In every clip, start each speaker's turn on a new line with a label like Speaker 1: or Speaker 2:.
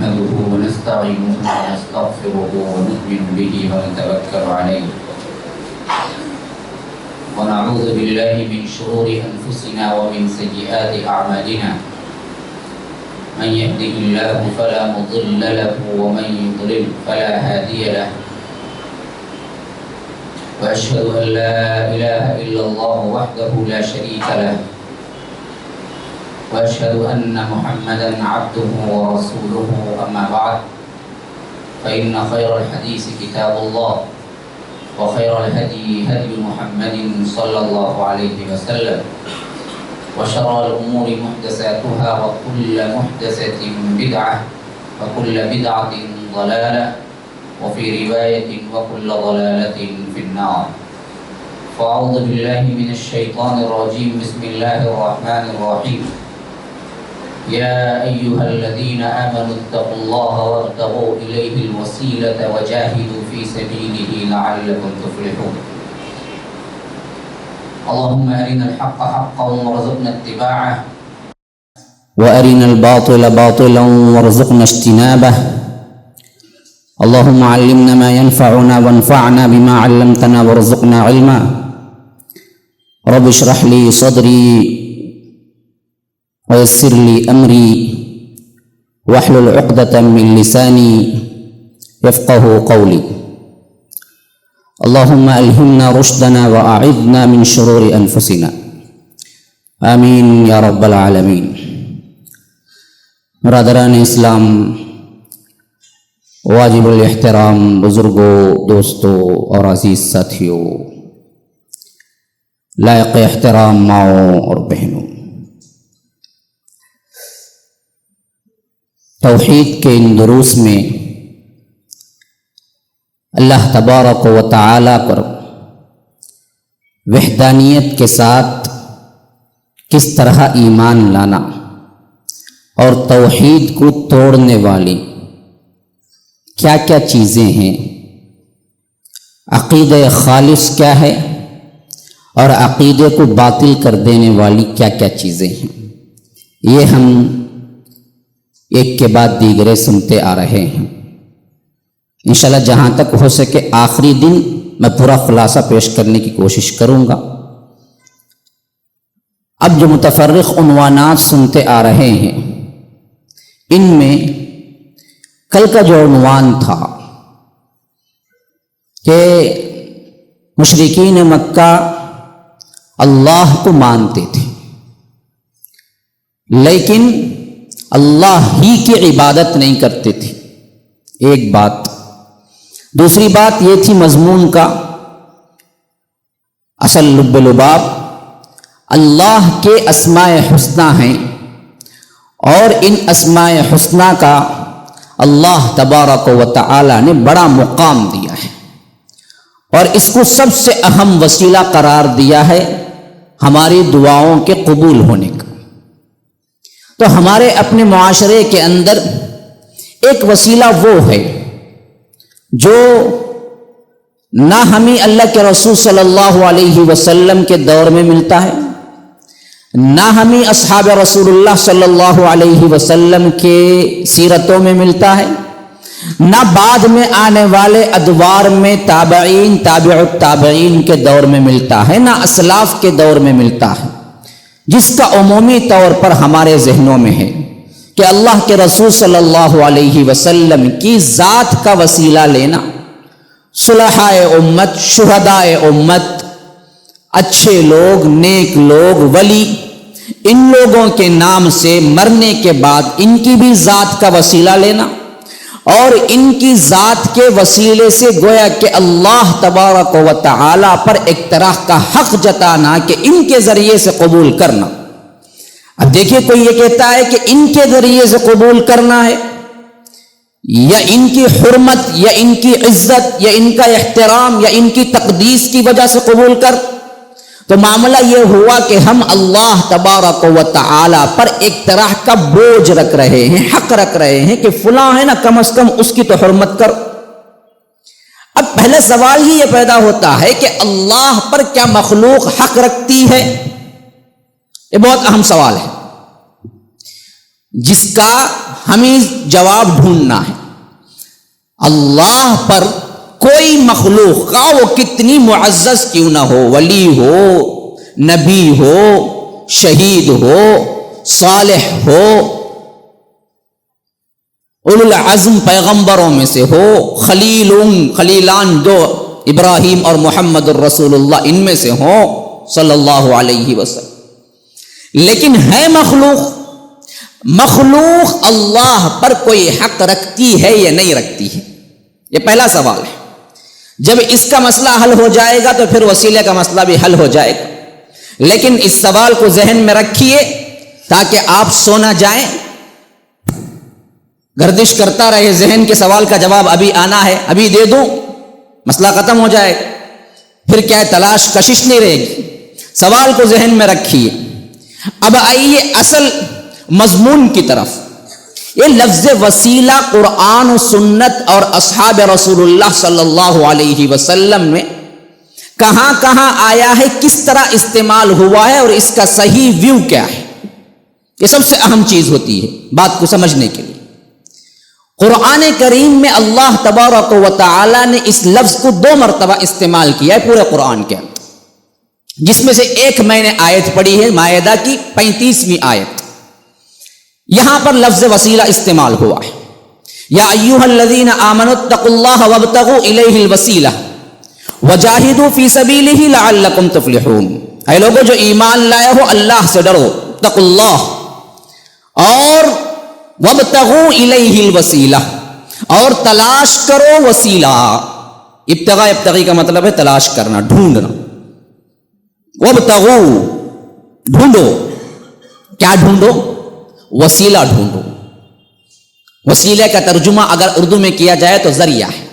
Speaker 1: نحمده ونستعينه ونستغفره ونؤمن به ونتوكل عليه ونعوذ بالله من شرور أنفسنا ومن سيئات أعمالنا من يهده الله فلا مضل له ومن يضلل فلا هادي له وأشهد أن لا إله إلا الله وحده لا شريك له وأشهد أن محمدا عبده ورسوله أما بعد فإن خير الحديث كتاب الله وخير الهدي هدي محمد صلى الله عليه وسلم وشر الأمور محدثاتها وكل محدثة بدعة وكل بدعة ضلالة وفي رواية وكل ضلالة في النار فأعوذ بالله من الشيطان الرجيم بسم الله الرحمن الرحيم يا أيها الذين آمنوا اتقوا الله وابتغوا إليه الوسيلة وجاهدوا في سبيله لعلكم تفلحون اللهم أرنا الحق حقا وارزقنا اتباعه
Speaker 2: وأرنا الباطل باطلا وارزقنا اجتنابه اللهم علمنا ما ينفعنا وانفعنا بما علمتنا وارزقنا علما رب اشرح لي صدري ويسر لي أمري واحلل عقدة من لساني يفقه قولي اللهم ألهمنا رشدنا وأعذنا من شرور أنفسنا آمین یا رب العالمین۔ برادران اسلام، واجب الاحترام بزرگوں، دوستوں اور عزیز ساتھیوں، لائق احترام ماؤں اور بہنوں، توحید کے ان دروس میں اللہ تبارک و تعالی پر وحدانیت کے ساتھ کس طرح ایمان لانا اور توحید کو توڑنے والی کیا کیا چیزیں ہیں، عقیدہ خالص کیا ہے اور عقیدے کو باطل کر دینے والی کیا کیا چیزیں ہیں، یہ ہم ایک کے بعد دیگرے سنتے آ رہے ہیں۔ انشاءاللہ جہاں تک ہو سکے آخری دن میں پورا خلاصہ پیش کرنے کی کوشش کروں گا۔ اب جو متفرق عنوانات سنتے آ رہے ہیں، ان میں کل کا جو عنوان تھا کہ مشرکین مکہ اللہ کو مانتے تھے لیکن اللہ ہی کی عبادت نہیں کرتے تھے، ایک بات۔ دوسری بات یہ تھی مضمون کا اصل لب لباب، اللہ کے اسماء حسنی ہیں اور ان اسماء حسنی کا اللہ تبارک و تعالی نے بڑا مقام دیا ہے اور اس کو سب سے اہم وسیلہ قرار دیا ہے ہماری دعاؤں کے قبول ہونے کا۔ تو ہمارے اپنے معاشرے کے اندر ایک وسیلہ وہ ہے جو نہ ہمیں اللہ کے رسول صلی اللہ علیہ وسلم کے دور میں ملتا ہے، نہ ہمیں اصحاب رسول اللہ صلی اللہ علیہ وسلم کے سیرتوں میں ملتا ہے، نہ بعد میں آنے والے ادوار میں تابعین تابع التابعین کے دور میں ملتا ہے، نہ اسلاف کے دور میں ملتا ہے، جس کا عمومی طور پر ہمارے ذہنوں میں ہے کہ اللہ کے رسول صلی اللہ علیہ وسلم کی ذات کا وسیلہ لینا، صلحائے امت، شہدائے امت، اچھے لوگ، نیک لوگ، ولی، ان لوگوں کے نام سے مرنے کے بعد ان کی بھی ذات کا وسیلہ لینا اور ان کی ذات کے وسیلے سے گویا کہ اللہ تبارک و تعالی پر ایک طرح کا حق جتانا کہ ان کے ذریعے سے قبول کرنا۔ اب دیکھیے کوئی یہ کہتا ہے کہ ان کے ذریعے سے قبول کرنا ہے یا ان کی حرمت یا ان کی عزت یا ان کا احترام یا ان کی تقدیس کی وجہ سے قبول کر، تو معاملہ یہ ہوا کہ ہم اللہ تبارک و تعالی پر ایک طرح کا بوجھ رکھ رہے ہیں، حق رکھ رہے ہیں کہ فلاں ہے نا، کم از کم اس کی تو حرمت کرو۔ اب پہلے سوال ہی یہ پیدا ہوتا ہے کہ اللہ پر کیا مخلوق حق رکھتی ہے؟ یہ بہت اہم سوال ہے۔ جس کا ہمیں جواب ڈھونڈنا ہے. اللہ پر کوئی مخلوق کا وہ کتنی معزز کیوں نہ ہو، ولی ہو، نبی ہو، شہید ہو، صالح ہو، اولو العزم پیغمبروں میں سے ہو، خلیلان دو ابراہیم اور محمد الرسول اللہ ان میں سے ہوں صلی اللہ علیہ وسلم، لیکن ہے مخلوق اللہ پر کوئی حق رکھتی ہے یا نہیں رکھتی ہے؟ یہ پہلا سوال ہے. جب اس کا مسئلہ حل ہو جائے گا تو پھر وسیلے کا مسئلہ بھی حل ہو جائے گا. لیکن اس سوال کو ذہن میں رکھیے تاکہ آپ سو نہ جائیں، گردش کرتا رہے ذہن کے سوال کا جواب ابھی آنا ہے، ابھی دے دوں، مسئلہ ختم ہو جائے گا، پھر کیا ہے تلاش کشش نہیں رہے گی. سوال کو ذہن میں رکھیے. اب آئیے اصل مضمون کی طرف. یہ لفظ وسیلہ قرآن و سنت اور اصحاب رسول اللہ صلی اللہ علیہ وسلم میں کہاں کہاں آیا ہے، کس طرح استعمال ہوا ہے اور اس کا صحیح ویو کیا ہے، یہ سب سے اہم چیز ہوتی ہے بات کو سمجھنے کے لیے. قرآن کریم میں اللہ تبارک و تعالی نے اس لفظ کو 2 مرتبہ استعمال کیا ہے پورے قرآن کے اندر، جس میں سے ایک میں نے آیت پڑھی ہے مائدہ کی 35ویں آیت. یہاں پر لفظ وسیلہ استعمال ہوا ہے. یا ایھا الذین آمنوا اتقوا اللہ وابتغوا الیہ الوسیلہ وجاہدوا فی سبیلہ لعلکم تفلحون. اے لوگوں جو ایمان لائے ہو اللہ سے ڈرو، اتقوا اللہ، اور وابتغوا الیہ الوسیلہ، اور تلاش کرو وسیلہ. ابتغاء کا مطلب ہے تلاش کرنا، ڈھونڈنا. وابتغوا ڈھونڈو، کیا ڈھونڈو؟ وسیلہ ڈھونڈو. وسیلے کا ترجمہ اگر اردو میں کیا جائے تو ذریعہ ہے،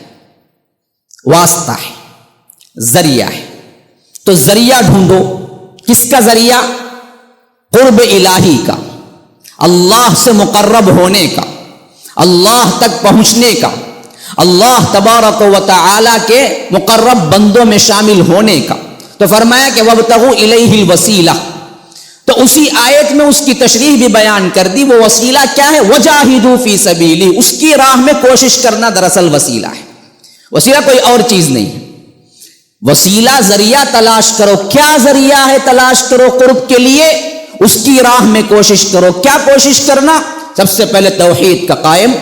Speaker 2: واسطہ ہے، ذریعہ ہے. تو ذریعہ ڈھونڈو. کس کا ذریعہ؟ قرب الہی کا، اللہ سے مقرب ہونے کا، اللہ تک پہنچنے کا، اللہ تبارک و تعالی کے مقرب بندوں میں شامل ہونے کا. تو فرمایا کہ وابتغوا الیہ الوسیلہ. تو اسی آیت میں اس کی تشریح بھی بیان کر دی. وہ وسیلہ کیا ہے؟ وجاہدوا فی سبیلہ، اس کی راہ میں کوشش کرنا دراصل وسیلہ ہے. وسیلہ کوئی اور چیز نہیں ہے. وسیلہ ذریعہ تلاش کرو. کیا ذریعہ ہے تلاش کرو قرب کے لیے؟ اس کی راہ میں کوشش کرو. کیا کوشش کرنا؟ سب سے پہلے توحید کا قائم،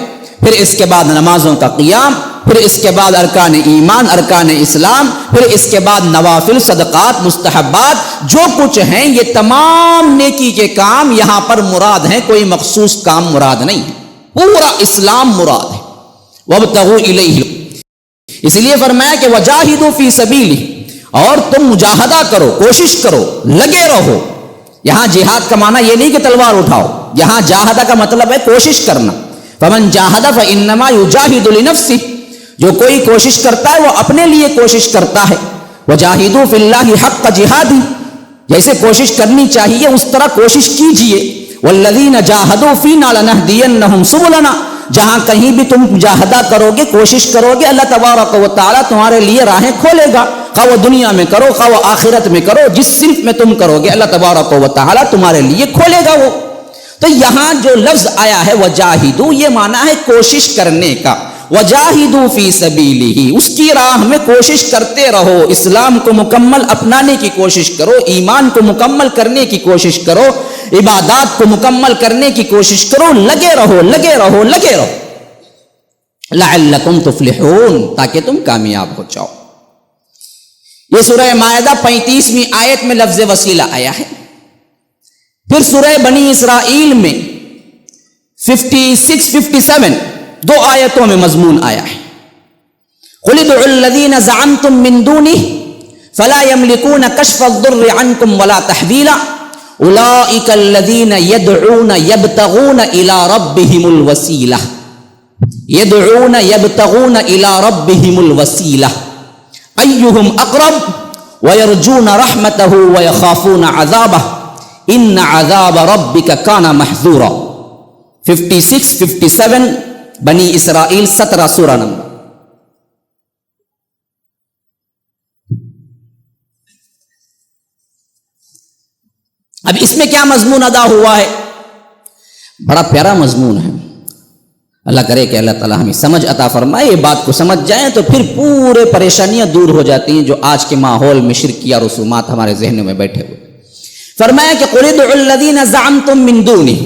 Speaker 2: پھر اس کے بعد نمازوں کا قیام، پھر اس کے بعد ارکان ایمان، ارکان اسلام، پھر اس کے بعد نوافل، صدقات، مستحبات، جو کچھ ہیں یہ تمام نیکی کے کام یہاں پر مراد ہیں. کوئی مخصوص کام مراد نہیں ہے، پورا اسلام مراد ہے. وابتغوا الیہ، اس لیے فرمایا کہ وجاہدوا فی سبیلہ، اور تم مجاہدہ کرو، کوشش کرو، لگے رہو. یہاں جہاد کا معنی یہ نہیں کہ تلوار اٹھاؤ، یہاں جاہدہ کا مطلب ہے کوشش کرنا. فمن جاہد فانما یجاہد لنفسہ، جو کوئی کوشش کرتا ہے وہ اپنے لیے کوشش کرتا ہے. وجاہدوا فی اللہ حق جہادی، جیسے کوشش کرنی چاہیے اس طرح کوشش کیجئے. والذین جاہدوا فینا لنہدینہم سبلنا، جہاں کہیں بھی تم مجاہدہ کرو گے، کوشش کرو گے، اللہ تبارک و تعالیٰ تمہارے لیے راہیں کھولے گا. خواہ وہ دنیا میں کرو، خواہ وہ آخرت میں کرو، جس صنف میں تم کرو گے اللہ تبارک و تعالیٰ تمہارے لیے کھولے گا وہ. تو یہاں جو لفظ آیا ہے وجاہدوا، یہ معنی ہے کوشش کرنے کا. وجاہدوا فی سبیلہ، اس کی راہ میں کوشش کرتے رہو. اسلام کو مکمل اپنانے کی کوشش کرو، ایمان کو مکمل کرنے کی کوشش کرو، عبادات کو مکمل کرنے کی کوشش کرو. لگے رہو، لگے رہو، لگے رہو. لعلکم تفلحون، تاکہ تم کامیاب ہو جاؤ. یہ سورہ مائدہ 35ویں آیت میں لفظ وسیلہ آیا ہے. پھر سورہ بنی اسرائیل میں 56-57 دو آیتوں میں مضمون آیا ہے. قل ادعوا الذین زعمتم من دونہ فلا یملکون کشف الضر عنکم ولا تحویلا اولئک الذین یدعون یبتغون الی ربہم الوسیلہ، یدعون یبتغون الی ربہم الوسیلہ ایہم اقرب ویرجون رحمتہ ویخافون عذابہ ان عذاب ربک کان محذورا. 56-57 بنی اسرائیل 17 سورہ نمبر. اب اس میں کیا مضمون ادا ہوا ہے؟ بڑا پیارا مضمون ہے. اللہ کرے کہ اللہ تعالیٰ ہمیں سمجھ عطا فرمائے. یہ بات کو سمجھ جائیں تو پھر پورے پریشانیاں دور ہو جاتی ہیں جو آج کے ماحول میں شرکیہ رسومات ہمارے ذہنوں میں بیٹھے ہوئے. فرمایا کہ قُلِ ادْعُوا الَّذِينَ زَعَمْتُم مِّن دُونِهِ،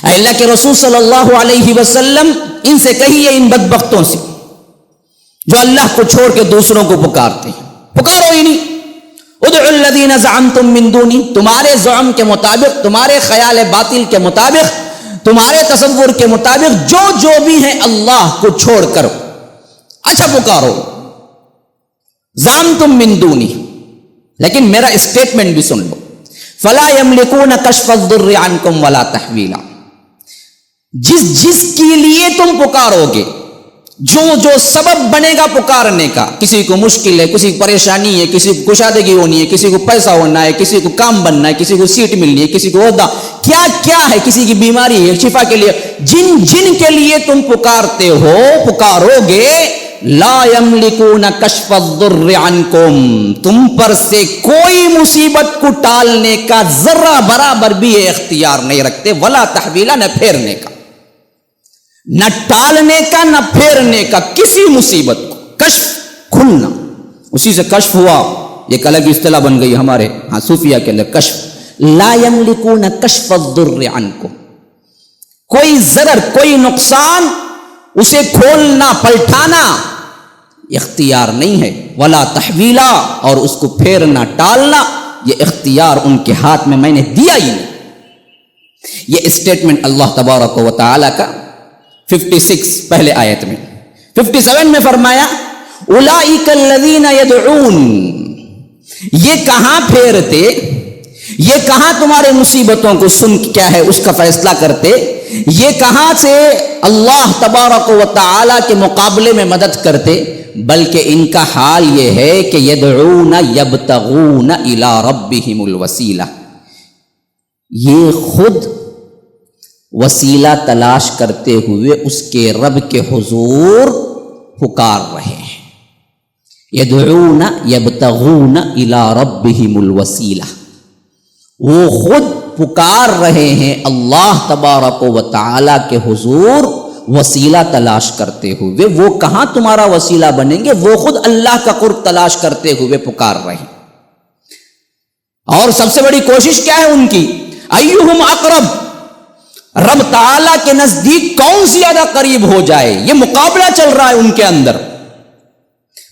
Speaker 2: اے اللہ کے رسول صلی اللہ علیہ وسلم ان سے کہیے، ان بدبختوں سے جو اللہ کو چھوڑ کے دوسروں کو پکارتے ہیں، پکارو ہی نہیں. ادعوا الذین زعمتم من دونی، تمہارے زعم کے مطابق، تمہارے خیال باطل کے مطابق، تمہارے تصور کے مطابق جو بھی ہیں اللہ کو چھوڑ کر اچھا پکارو. زعمتم من دونی، لیکن میرا اسٹیٹمنٹ بھی سن لو. فلا یملکون کشف الضر عنکم ولا تحویلا، جس کے لیے تم پکارو گے، جو سبب بنے گا پکارنے کا، کسی کو مشکل ہے، کسی کو پریشانی ہے، کسی کو کشادگی ہونی ہے، کسی کو پیسہ ہونا ہے، کسی کو کام بننا ہے، کسی کو سیٹ ملنی ہے، کسی کو عہدہ، کیا ہے، کسی کی بیماری ہے، شفا کے لیے، جن کے لیے تم پکارتے ہو، پکارو گے، لا یملکون کشف الضر عنکم، تم پر سے کوئی مصیبت کو ٹالنے کا ذرہ برابر بھی اختیار نہیں رکھتے، ولا تحویلا، نہ پھیرنے کا، نہ ٹالنے کا، نہ پھیرنے کا کسی مصیبت کو. کشف، کھلنا، اسی سے کشف ہوا، ایک الگ اصطلاح بن گئی ہمارے ہاں صوفیہ کے اندر. کشف، لا یملکون کشف الضر عنکم، کوئی ضرر، کوئی نقصان، اسے کھولنا، پلٹانا اختیار نہیں ہے. ولا تحویلا، اور اس کو پھیرنا، ٹالنا، یہ اختیار ان کے ہاتھ میں نے دیا ہی نہیں. یہ اسٹیٹمنٹ اللہ تبارک و تعالی کا 56 پہلے آیت میں. 57 میں فرمایا اولئک الذین یدعون، یہ کہاں پھیرتے، یہ کہاں تمہارے مصیبتوں کو سن کیا ہے اس کا فیصلہ کرتے، یہ کہاں سے اللہ تبارک و تعالی کے مقابلے میں مدد کرتے، بلکہ ان کا حال یہ ہے کہ یدعون یبتغون الی ربہم الوسیلہ، یہ خود وسیلہ تلاش کرتے ہوئے اس کے رب کے حضور پکار رہے ہیں. یدعون یبتغون الی ربہم الوسیلہ، وہ خود پکار رہے ہیں اللہ تبارک و تعالی کے حضور وسیلہ تلاش کرتے ہوئے. وہ کہاں تمہارا وسیلہ بنیں گے، وہ خود اللہ کا قرب تلاش کرتے ہوئے پکار رہے ہیں. اور سب سے بڑی کوشش کیا ہے ان کی، ایہم اقرب، رب تعالیٰ کے نزدیک کون سی زیادہ قریب ہو جائے، یہ مقابلہ چل رہا ہے ان کے اندر.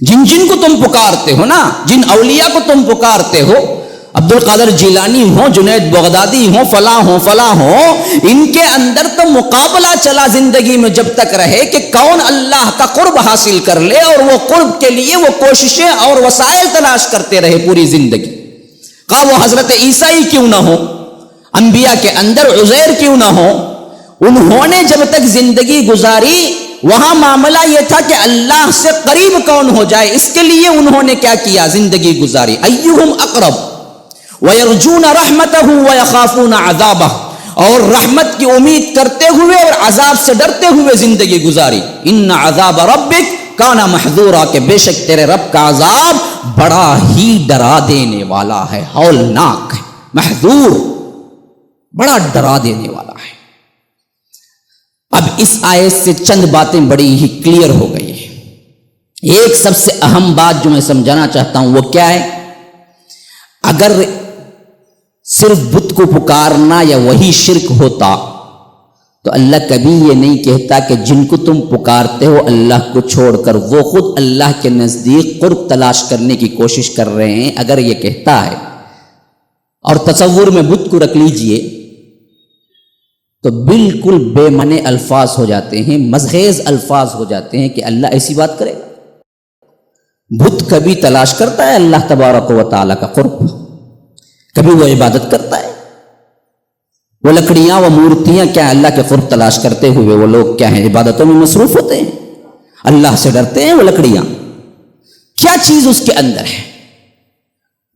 Speaker 2: جن کو تم پکارتے ہو نا، جن اولیاء کو تم پکارتے ہو، عبد القادر جیلانی ہو، جنید بغدادی ہو، فلاں ہو، ان کے اندر تو مقابلہ چلا زندگی میں جب تک رہے کہ کون اللہ کا قرب حاصل کر لے، اور وہ قرب کے لیے وہ کوششیں اور وسائل تلاش کرتے رہے پوری زندگی. خواہ وہ حضرت عیسیٰ ہی کیوں نہ ہو، انبیاء کے اندر عزیر کیوں نہ ہو، انہوں نے جب تک زندگی گزاری وہاں معاملہ یہ تھا کہ اللہ سے قریب کون ہو جائے، اس کے لیے انہوں نے کیا کیا، زندگی گزاری. ایہم اقرب وَيَرْجُونَ رَحْمَتَهُ وَيَخَافُونَ عَذَابَهُ، اور رحمت کی امید کرتے ہوئے اور عذاب سے ڈرتے ہوئے زندگی گزاری. ان عذاب ربک کان محذورا، کہ بے شک تیرے رب کا عذاب بڑا ہی ڈرا دینے والا ہے، ہولناک ہے. محذور، بڑا ڈرا دینے والا ہے. اب اس آیت سے چند باتیں بڑی ہی کلیئر ہو گئی ہیں. ایک سب سے اہم بات جو میں سمجھانا چاہتا ہوں وہ کیا ہے، اگر صرف بت کو پکارنا یا وہی شرک ہوتا تو اللہ کبھی یہ نہیں کہتا کہ جن کو تم پکارتے ہو اللہ کو چھوڑ کر وہ خود اللہ کے نزدیک قرب تلاش کرنے کی کوشش کر رہے ہیں. اگر یہ کہتا ہے، اور تصور میں بت کو رکھ لیجئے، تو بالکل بے معنی الفاظ ہو جاتے ہیں، مزخیز الفاظ ہو جاتے ہیں کہ اللہ ایسی بات کرے گا. بت کبھی تلاش کرتا ہے اللہ تبارک و تعالیٰ کا قرب، کبھی وہ عبادت کرتا ہے. وہ لکڑیاں، وہ مورتیاں کیا اللہ کے قرب تلاش کرتے ہوئے وہ لوگ کیا ہیں، عبادتوں میں مصروف ہوتے ہیں، اللہ سے ڈرتے ہیں. وہ لکڑیاں کیا چیز اس کے اندر ہے،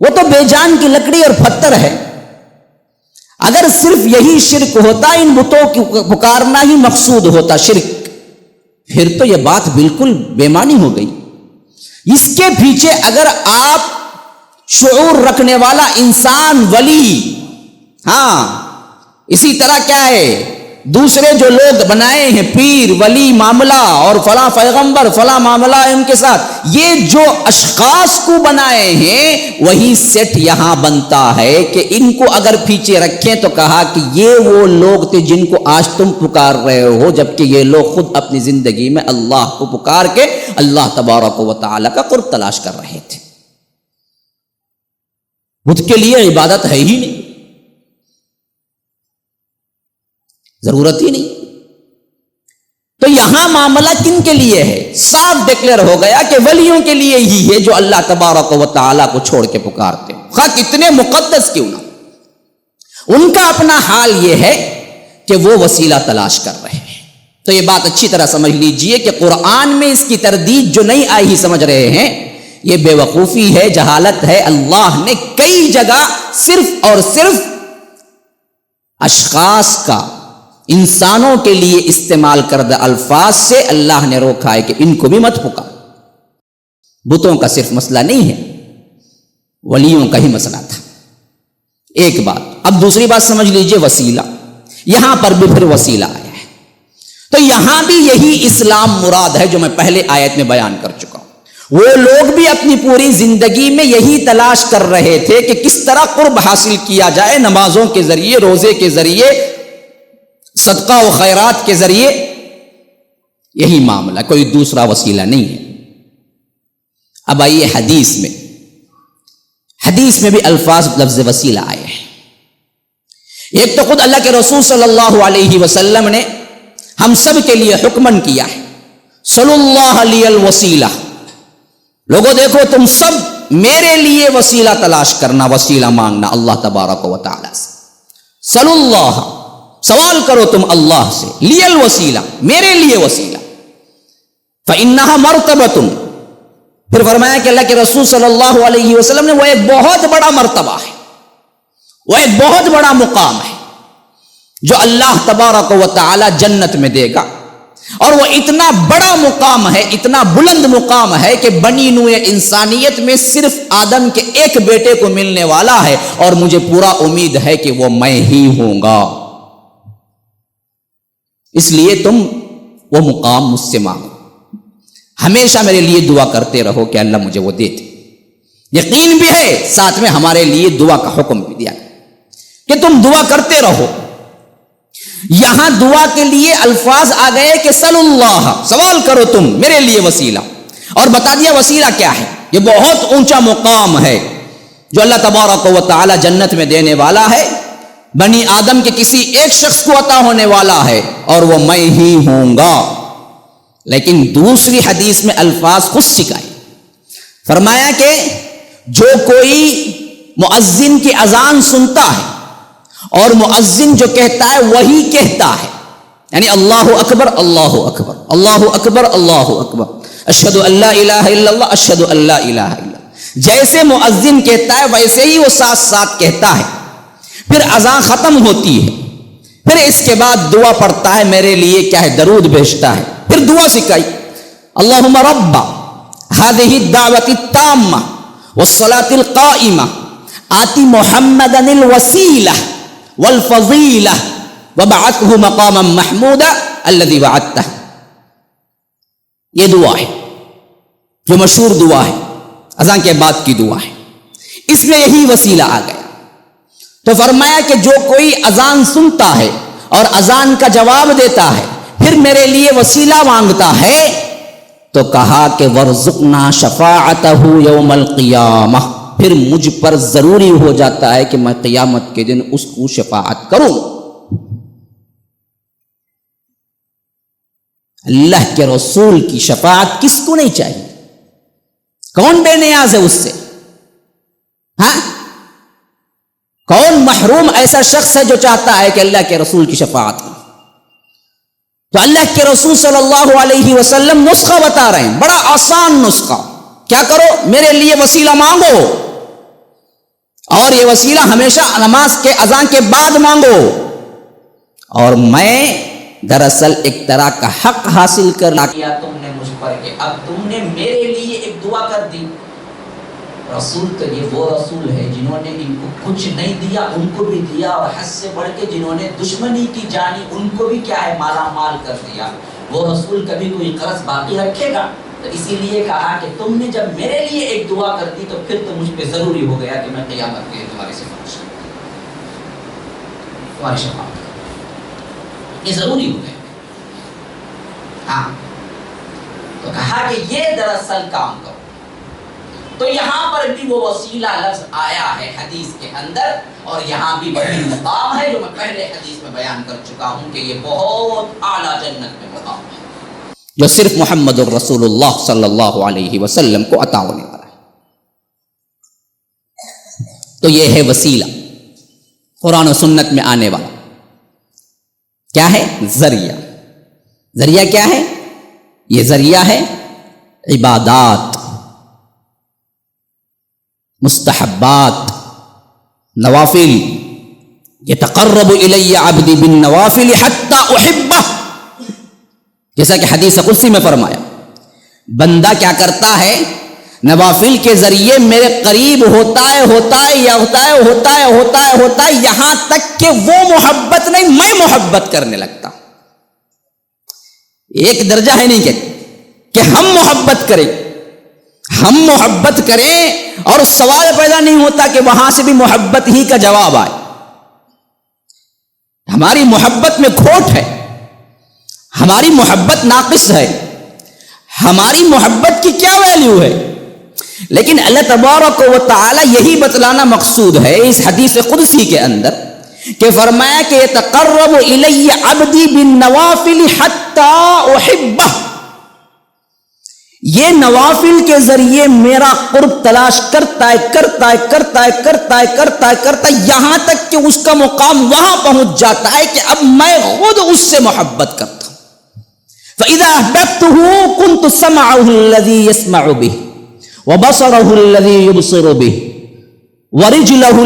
Speaker 2: وہ تو بے جان کی لکڑی اور پتھر ہے. اگر صرف یہی شرک ہوتا، ان بتوں کی پکارنا ہی مقصود ہوتا شرک، پھر تو یہ بات بالکل بے معنی ہو گئی. اس کے پیچھے اگر آپ شعور رکھنے والا انسان، ولی، ہاں اسی طرح کیا ہے دوسرے جو لوگ بنائے ہیں پیر ولی معاملہ اور فلاں پیغمبر فلاں معاملہ ہے ان کے ساتھ، یہ جو اشخاص کو بنائے ہیں وہی سیٹ یہاں بنتا ہے کہ ان کو اگر پیچھے رکھیں تو کہا کہ یہ وہ لوگ تھے جن کو آج تم پکار رہے ہو، جبکہ یہ لوگ خود اپنی زندگی میں اللہ کو پکار کے اللہ تبارک و تعالی کا قرب تلاش کر رہے تھے۔ بت کے لیے عبادت ہے ہی نہیں، ضرورت ہی نہیں۔ تو یہاں معاملہ کن کے لیے ہے؟ صاف ڈکلیئر ہو گیا کہ ولیوں کے لیے ہی ہے جو اللہ تبارک و تعالیٰ کو چھوڑ کے پکارتے ہیں، خواہ کتنے مقدس کیوں نہ۔ ان کا اپنا حال یہ ہے کہ وہ وسیلہ تلاش کر رہے ہیں۔ تو یہ بات اچھی طرح سمجھ لیجئے کہ قرآن میں اس کی تردید جو نہیں آئی ہی سمجھ رہے ہیں، یہ بے وقوفی ہے، جہالت ہے۔ اللہ نے کئی جگہ صرف اور صرف اشخاص کا، انسانوں کے لیے استعمال کردہ الفاظ سے اللہ نے روکا ہے کہ ان کو بھی مت پکار۔ بتوں کا صرف مسئلہ نہیں ہے، ولیوں کا ہی مسئلہ تھا۔ ایک بات، اب دوسری بات سمجھ لیجئے، وسیلہ۔ یہاں پر بھی پھر وسیلہ آیا ہے، تو یہاں بھی یہی اسلام مراد ہے جو میں پہلے آیت میں بیان کر چکا ہوں۔ وہ لوگ بھی اپنی پوری زندگی میں یہی تلاش کر رہے تھے کہ کس طرح قرب حاصل کیا جائے، نمازوں کے ذریعے، روزے کے ذریعے، صدقہ و خیرات کے ذریعے، یہی معاملہ، کوئی دوسرا وسیلہ نہیں ہے۔ اب آئیے حدیث میں بھی الفاظ لفظ وسیلہ آئے ہیں۔ ایک تو خود اللہ کے رسول صلی اللہ علیہ وسلم نے ہم سب کے لیے حکمن کیا ہے، صلی اللہ علیہ الوسیلہ، لوگوں دیکھو تم سب میرے لیے وسیلہ تلاش کرنا، وسیلہ مانگنا اللہ تبارک و تعالی سے۔ صلی اللہ، سوال کرو تم اللہ سے، لی الوسیلہ، میرے لیے وسیلہ، فإنہا مرتبۃ، پھر فرمایا کہ اللہ کے رسول صلی اللہ علیہ وسلم نے وہ ایک بہت بڑا مرتبہ ہے، وہ ایک بہت بڑا مقام ہے جو اللہ تبارک و تعالی جنت میں دے گا، اور وہ اتنا بڑا مقام ہے، اتنا بلند مقام ہے کہ بنی نوع انسانیت میں صرف آدم کے ایک بیٹے کو ملنے والا ہے، اور مجھے پورا امید ہے کہ وہ میں ہی ہوں گا۔ اس لیے تم وہ مقام مجھ سے مانگو، ہمیشہ میرے لیے دعا کرتے رہو کہ اللہ مجھے وہ دے دے۔ یقین بھی ہے، ساتھ میں ہمارے لیے دعا کا حکم بھی دیا کہ تم دعا کرتے رہو۔ یہاں دعا کے لیے الفاظ آ گئے کہ صلی اللہ، سوال کرو تم میرے لیے وسیلہ، اور بتا دیا وسیلہ کیا ہے۔ یہ بہت اونچا مقام ہے جو اللہ تبارک و تعالی جنت میں دینے والا ہے، بنی آدم کے کسی ایک شخص کو عطا ہونے والا ہے، اور وہ میں ہی ہوں گا۔ لیکن دوسری حدیث میں الفاظ خود سکھائے، فرمایا کہ جو کوئی مؤذن کی اذان سنتا ہے اور مؤذن جو کہتا ہے وہی کہتا ہے، یعنی اللہ اکبر اللہ اکبر اللہ اکبر اللہ اکبر، اشہد ان لا الہ الا اللہ اشہد ان لا الہ الا اللہ، جیسے مؤذن کہتا ہے ویسے ہی وہ ساتھ ساتھ کہتا ہے۔ پھر اذان ختم ہوتی ہے، پھر اس کے بعد دعا پڑھتا ہے، میرے لیے کیا ہے درود بھیجتا ہے، پھر دعا سکھائی، اللہم رب ہذہ الدعوۃ التامہ والصلاۃ القائمہ آتی محمدا الوسیلہ والفضیلہ وبعثہ مقاما محمودا الذی وعدتہ۔ یہ دعا ہے جو مشہور دعا ہے، اذان کے بعد کی دعا ہے، اس میں یہی وسیلہ آ گیا۔ تو فرمایا کہ جو کوئی اذان سنتا ہے اور اذان کا جواب دیتا ہے پھر میرے لیے وسیلہ مانگتا ہے، تو کہا کہ ورزقنا شفاعتہ یوم القیامہ، پھر مجھ پر ضروری ہو جاتا ہے کہ میں قیامت کے دن اس کو شفاعت کروں۔ اللہ کے رسول کی شفاعت کس کو نہیں چاہیے؟ کون بے نیاز ہے اس سے؟ ہاں، کون محروم ایسا شخص ہے جو چاہتا ہے کہ اللہ کے رسول کی شفاعت ہو؟ تو اللہ کے رسول صلی اللہ علیہ وسلم نسخہ بتا رہے ہیں، بڑا آسان نسخہ، کیا کرو میرے لیے وسیلہ مانگو، اور یہ وسیلہ ہمیشہ نماز کے اذان کے بعد مانگو، اور میں دراصل ایک طرح کا حق حاصل کرنا کیا تم نے مجھ پر کہ اب تم نے میرے لیے ایک دعا کر دی،
Speaker 1: رسول تو یہ وہ رسول ہے جنہوں نے ان کو کچھ نہیں دیا ان کو بھی دیا، اور حد سے بڑھ کے جنہوں نے دشمنی کی جانی ان کو بھی کیا ہے مالا مال کر دیا۔ وہ رسول کبھی کوئی قرض باقی رکھے گا؟ تو اسی لیے کہا کہ تم نے جب میرے لیے ایک دعا کر دی تو پھر تو مجھ پہ ضروری ہو گیا کہ میں قیامت کے تمہاری سفارش کروں، تمہاری شفاعت کروں، یہ ضروری ہو گیا۔ ہاں تو کہا کہ یہ دراصل کام کرو۔ تو یہاں پر بھی وہ وسیلہ لفظ آیا ہے حدیث کے اندر، اور یہاں بھی وہی مقام ہے جو میں پہلے حدیث میں بیان کر چکا ہوں کہ یہ بہت اعلیٰ جنت میں مقام ہے
Speaker 2: جو صرف محمد الرسول اللہ صلی اللہ علیہ وسلم کو عطا ہونے والا ہے۔ تو یہ ہے وسیلہ، قرآن و سنت میں آنے والا۔ کیا ہے؟ ذریعہ۔ ذریعہ کیا ہے؟ یہ ذریعہ ہے عبادات، مستحبات، نوافل۔ یتقرب الی عبدی بالنوافل حتی احبہ، جیسا کہ حدیث قدسی میں فرمایا، بندہ کیا کرتا ہے؟ نوافل کے ذریعے میرے قریب ہوتا ہے یہاں تک کہ وہ محبت نہیں میں محبت کرنے لگتا ہوں۔ ایک درجہ ہے نہیں کہ ہم محبت کریں اور سوال پیدا نہیں ہوتا کہ وہاں سے بھی محبت ہی کا جواب آئے۔ ہماری محبت میں کھوٹ ہے، ہماری محبت ناقص ہے، ہماری محبت کی کیا ویلیو ہے؟ لیکن اللہ تبارک و تعالی یہی بتلانا مقصود ہے اس حدیث قدسی کے اندر کہ فرمایا کہ یتقرب الی عبدی بالنوافل حتی احبہ، یہ نوافل کے ذریعے میرا قرب تلاش کرتا ہے یہاں تک کہ اس کا مقام وہاں پہنچ جاتا ہے کہ اب میں خود اس سے محبت کرتا ہوں۔ فَإِذَا أَحْبَبْتُهُ كُنْتُ سَمْعَهُ الَّذِي يَسْمَعُ بِهِ وَبَصَرَهُ الَّذِي يُبْصِرُ بِهِ وَرِجْلَهُ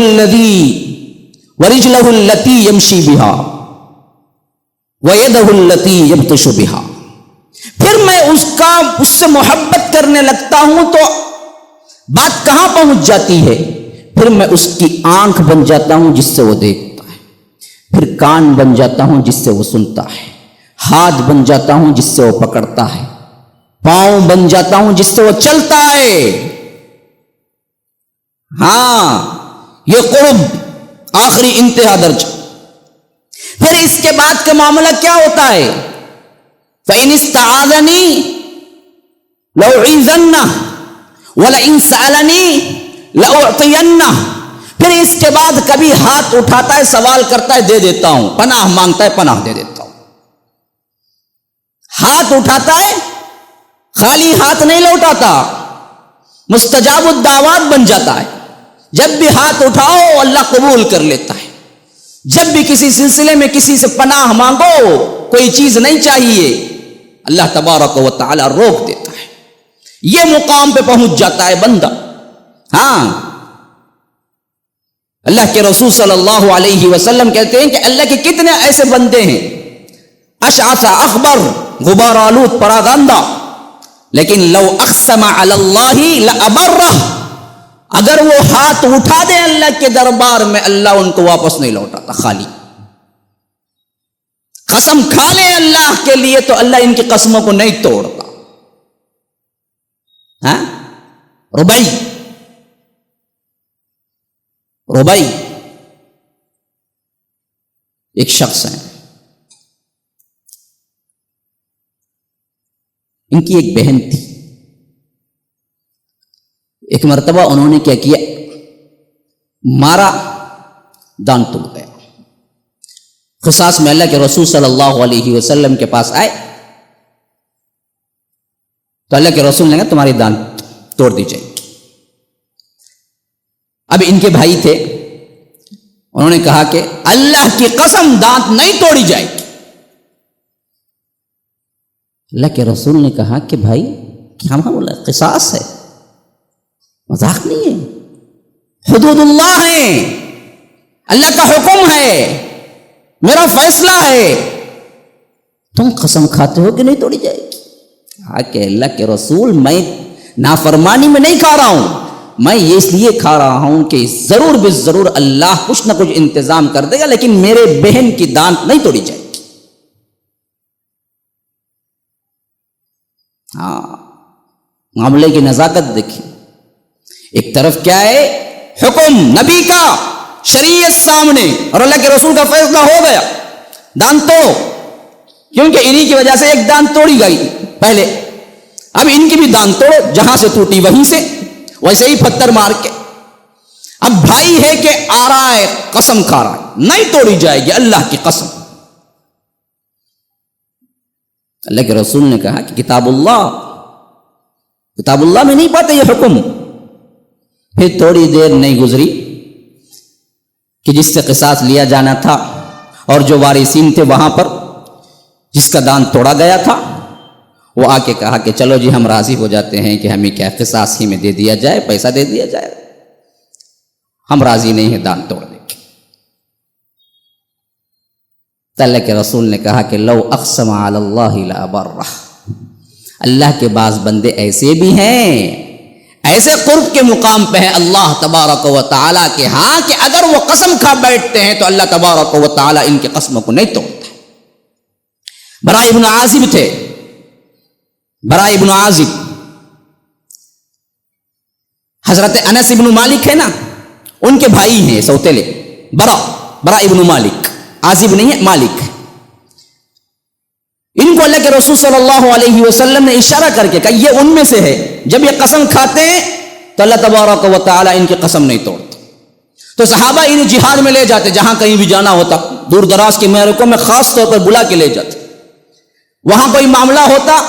Speaker 2: الَّتِي يَمْشِي بِهَا وَيَدَهُ الَّتِي يَبْطِشُ بِهَا۔ پھر میں اس سے محبت کرنے لگتا ہوں تو بات کہاں پہنچ جاتی ہے؟ پھر میں اس کی آنکھ بن جاتا ہوں جس سے وہ دیکھتا ہے، پھر کان بن جاتا ہوں جس سے وہ سنتا ہے، ہاتھ بن جاتا ہوں جس سے وہ پکڑتا ہے، پاؤں بن جاتا ہوں جس سے وہ چلتا ہے۔ ہاں یہ قرب آخری انتہا درجہ۔ پھر اس کے بعد کا معاملہ کیا ہوتا ہے؟ فَإِنِ اسْتَعَاذَنِي لَأُعِيذَنَّهُ وَلَئِنْ سَأَلَنِي لَأُعْطِيَنَّهُ۔ پھر اس کے بعد کبھی ہاتھ اٹھاتا ہے، سوال کرتا ہے، دے دیتا ہوں، پناہ مانگتا ہے، پناہ دے دیتا ہوں۔ ہاتھ اٹھاتا ہے، خالی ہاتھ نہیں لوٹاتا، مستجاب الدعوات بن جاتا ہے۔ جب بھی ہاتھ اٹھاؤ اللہ قبول کر لیتا ہے۔ جب بھی کسی سلسلے میں کسی سے پناہ مانگو، کوئی چیز نہیں چاہیے، اللہ تبارک و تعالی روک دیتا ہے۔ یہ مقام پہ پہنچ جاتا ہے بندہ۔ ہاں اللہ کے رسول صلی اللہ علیہ وسلم کہتے ہیں کہ اللہ کے کتنے ایسے بندے ہیں، اشعث اخبر، غبار آلود، پراگندہ، لیکن لو اقسم علی اللہ لابرہ، اگر وہ ہاتھ اٹھا دیں اللہ کے دربار میں اللہ ان کو واپس نہیں لوٹاتا، خالی۔ قسم کھا لیں اللہ کے لیے تو اللہ ان کی قسموں کو نہیں توڑتا۔ ہاں ربائی ایک شخص ہے، ان کی ایک بہن تھی۔ ایک مرتبہ انہوں نے کیا کیا، مارا، دان ٹوٹ گیا۔ قصاص میں اللہ کے رسول صلی اللہ علیہ وسلم کے پاس آئے تو اللہ کے رسول نے کہا تمہاری دان توڑ دی جائے گی۔ اب ان کے بھائی تھے، انہوں نے کہا کہ اللہ کی قسم دانت نہیں توڑی جائے گی۔ اللہ کے رسول نے کہا کہ بھائی کیا معاملہ ہے؟ قصاص ہے، مذاق نہیں ہے، حدود اللہ ہے، اللہ کا حکم ہے، میرا فیصلہ ہے، تم قسم کھاتے ہو کہ نہیں توڑی جائے گی؟ کہا کہ اللہ کے رسول میں نافرمانی میں نہیں کھا رہا ہوں، میں یہ اس لیے کھا رہا ہوں کہ ضرور بے ضرور اللہ کچھ نہ کچھ انتظام کر دے گا، لیکن میرے بہن کی دانت نہیں توڑی جائے گی۔ ہاں، معاملے کی نزاکت دیکھیں، ایک طرف کیا ہے حکم نبی کا، شریعت سامنے، اور اللہ کے رسول کا فیصلہ ہو گیا، دانت توڑو، کیونکہ انہی کی وجہ سے ایک دانت توڑی گئی پہلے، اب ان کی بھی دانت توڑو، جہاں سے ٹوٹی وہیں سے ویسے ہی پتھر مار کے۔ اب بھائی ہے کہ آ رہا ہے، قسم کھا رہا ہے، نہیں توڑی جائے گی اللہ کی قسم۔ اللہ کے رسول نے کہا کہ کتاب اللہ میں نہیں پاتے یہ حکم۔ پھر تھوڑی دیر نہیں گزری کہ جس سے قصاص لیا جانا تھا اور جو وارثین تھے وہاں پر جس کا دانت توڑا گیا تھا، وہ آ کے کہا کہ چلو جی ہم راضی ہو جاتے ہیں کہ ہمیں کیا قصاص ہی میں دے دیا جائے، پیسہ دے دیا جائے، ہم راضی نہیں ہیں دانت توڑنے کے۔ تو اللہ کے رسول نے کہا کہ لو اقسم علی اللہ لابرہ، اللہ کے بعض بندے ایسے بھی ہیں، ایسے قرب کے مقام پہ ہیں اللہ تبارک و تعالیٰ کے ہاں کہ اگر وہ قسم کھا بیٹھتے ہیں تو اللہ تبارک و تعالیٰ ان کی قسموں کو نہیں توڑتا۔ براء ابن عازب تھے، براء ابن عازب، حضرت انس ابن مالک ہے نا، ان کے بھائی ہیں سوتیلے، براء ابن مالک، عازب نہیں ہے مالک ہے۔ ان کو اللہ کے رسول صلی اللہ علیہ وسلم نے اشارہ کر کے کہا یہ ان میں سے ہے، جب یہ قسم کھاتے ہیں تو اللہ تبارک و تعالیٰ ان کی قسم نہیں توڑتا۔ تو صحابہ انہیں جہاد میں لے جاتے، جہاں کہیں بھی جانا ہوتا، دور دراز کے معرکوں میں خاص طور پر بلا کے لے جاتے، وہاں کوئی معاملہ ہوتا،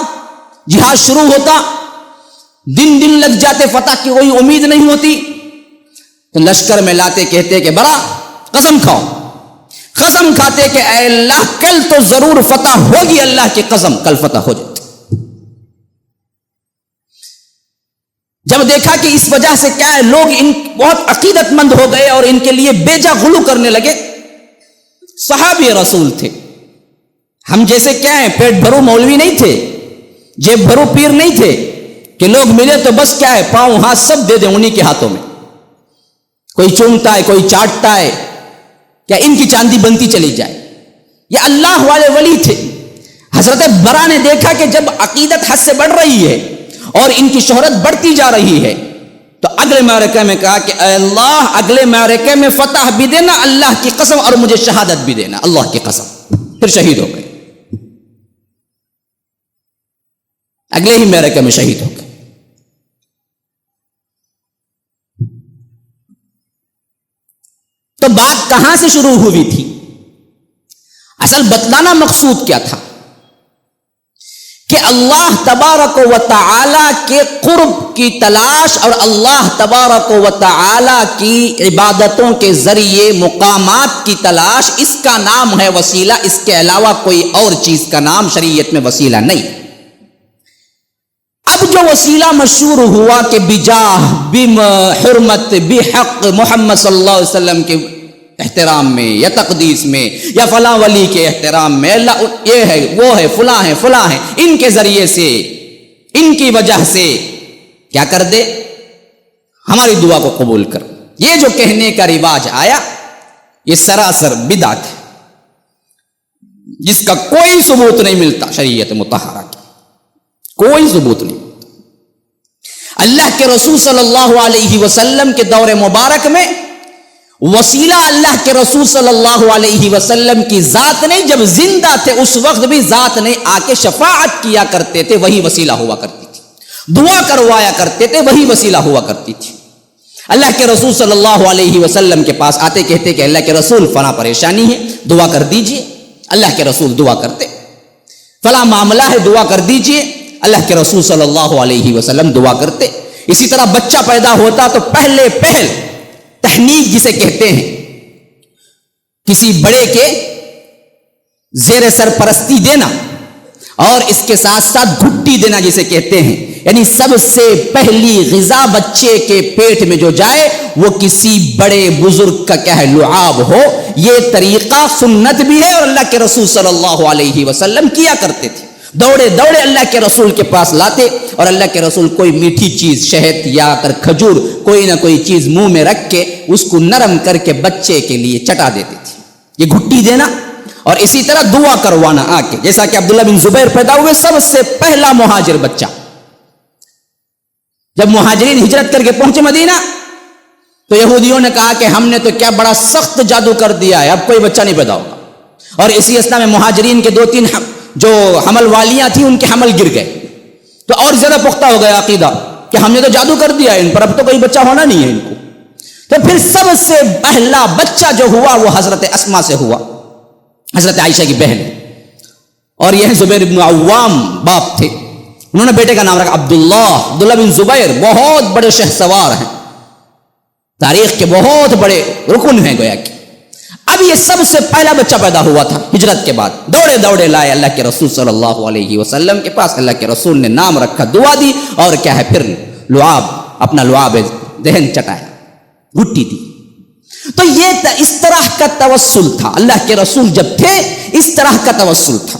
Speaker 2: جہاد شروع ہوتا، دن لگ جاتے، فتح کی کوئی امید نہیں ہوتی، تو لشکر میں لاتے، کہتے کہ برا قسم کھاؤ، قسم کھاتے کہ اے اللہ کل تو ضرور فتح ہوگی، اللہ کی قسم کل فتح ہو جاتی۔ جب دیکھا کہ اس وجہ سے کیا ہے لوگ ان بہت عقیدت مند ہو گئے اور ان کے لیے بیجا غلو کرنے لگے، صحابی رسول تھے، ہم جیسے کیا ہے پیٹ بھرو مولوی نہیں تھے، جیب بھرو پیر نہیں تھے کہ لوگ ملے تو بس کیا ہے پاؤں ہاتھ سب دے دیں انہی کے ہاتھوں میں، کوئی چومتا ہے کوئی چاٹتا ہے، کیا ان کی چاندی بنتی چلی جائے۔ یہ اللہ والے ولی تھے۔ حضرت برا نے دیکھا کہ جب عقیدت حد سے بڑھ رہی ہے اور ان کی شہرت بڑھتی جا رہی ہے تو اگلے معرکے میں کہا کہ اے اللہ اگلے معرکے میں فتح بھی دینا اللہ کی قسم، اور مجھے شہادت بھی دینا اللہ کی قسم۔ پھر شہید ہو گئے، اگلے ہی معرکے میں شہید ہو گئے۔ تو بات کہاں سے شروع ہوئی تھی؟ اصل بتلانا مقصود کیا تھا کہ اللہ تبارک و تعالی کے قرب کی تلاش اور اللہ تبارک و تعالی کی عبادتوں کے ذریعے مقامات کی تلاش، اس کا نام ہے وسیلہ، اس کے علاوہ کوئی اور چیز کا نام شریعت میں وسیلہ نہیں۔ اب جو وسیلہ مشہور ہوا کہ بجاہ، بحرمت، بحق محمد صلی اللہ علیہ وسلم کے احترام میں یا تقدیس میں یا فلاں ولی کے احترام میں، اللہ یہ ہے وہ ہے فلاں ہے فلاں ہے، ان کے ذریعے سے ان کی وجہ سے کیا کر دے، ہماری دعا کو قبول کر، یہ جو کہنے کا رواج آیا یہ سراسر بدعت ہے، جس کا کوئی ثبوت نہیں ملتا شریعت مطہرہ کی، کوئی ثبوت نہیں۔ اللہ کے رسول صلی اللہ علیہ وسلم کے دور مبارک میں وسیلہ اللہ کے رسول صلی اللہ علیہ وسلم کی ذات نہیں، جب زندہ تھے اس وقت بھی ذات نہیں، آ کے شفاعت کیا کرتے تھے وہی وسیلہ ہوا کرتی تھی، دعا کروایا کرتے تھے وہی وسیلہ ہوا کرتی تھی۔ اللہ کے رسول صلی اللہ علیہ وسلم کے پاس آتے، کہتے کہ اللہ کے رسول فلاں پریشانی ہے دعا کر دیجئے، اللہ کے رسول دعا کرتے، فلاں معاملہ ہے دعا کر دیجئے، اللہ کے رسول صلی اللہ علیہ وسلم دعا کرتے۔ اسی طرح بچہ پیدا ہوتا تو پہلے پہل تحنیک جسے کہتے ہیں، کسی بڑے کے زیر سرپرستی دینا اور اس کے ساتھ ساتھ گھٹی دینا جسے کہتے ہیں، یعنی سب سے پہلی غذا بچے کے پیٹ میں جو جائے وہ کسی بڑے بزرگ کا کیا ہے لعاب ہو، یہ طریقہ سنت بھی ہے اور اللہ کے رسول صلی اللہ علیہ وسلم کیا کرتے تھے۔ دوڑے دوڑے اللہ کے رسول کے پاس لاتے اور اللہ کے رسول کوئی میٹھی چیز شہد یا کر کھجور کوئی نہ کوئی چیز منہ میں رکھ کے اس کو نرم کر کے بچے کے لیے چٹا دیتے تھے. یہ گھٹی دینا اور اسی طرح دعا کروانا آ کے. جیسا کہ عبداللہ بن زبیر پیدا ہوئے سب سے پہلا مہاجر بچہ. جب مہاجرین ہجرت کر کے پہنچے مدینہ تو یہودیوں نے کہا کہ ہم نے تو کیا بڑا سخت جادو کر دیا ہے, اب کوئی بچہ نہیں پیدا ہوگا. اور اسی اثنا میں مہاجرین کے 2-3 جو حمل والیاں تھیں ان کے حمل گر گئے, تو اور زیادہ پختہ ہو گیا عقیدہ کہ ہم نے تو جادو کر دیا ہے ان پر, اب تو کوئی بچہ ہونا نہیں ہے ان کو. تو پھر سب سے پہلا بچہ جو ہوا وہ حضرت اسما سے ہوا, حضرت عائشہ کی بہن. اور یہ زبیر بن عوام باپ تھے, انہوں نے بیٹے کا نام رکھا عبداللہ بن زبیر. بہت بڑے شہسوار ہیں, تاریخ کے بہت بڑے رکن ہیں گویا کہ. اب یہ سب سے پہلا بچہ پیدا ہوا تھا ہجرت کے بعد. دوڑے دوڑے لائے اللہ کے رسول صلی اللہ علیہ وسلم کے پاس. اللہ کے رسول نے نام رکھا, دعا دی, اور کیا ہے پھر اپنا لعاب دہن چٹایا, گھٹی دی. تو یہ اس طرح کا توسل تھا. اللہ کے رسول جب تھے اس طرح کا توسل تھا.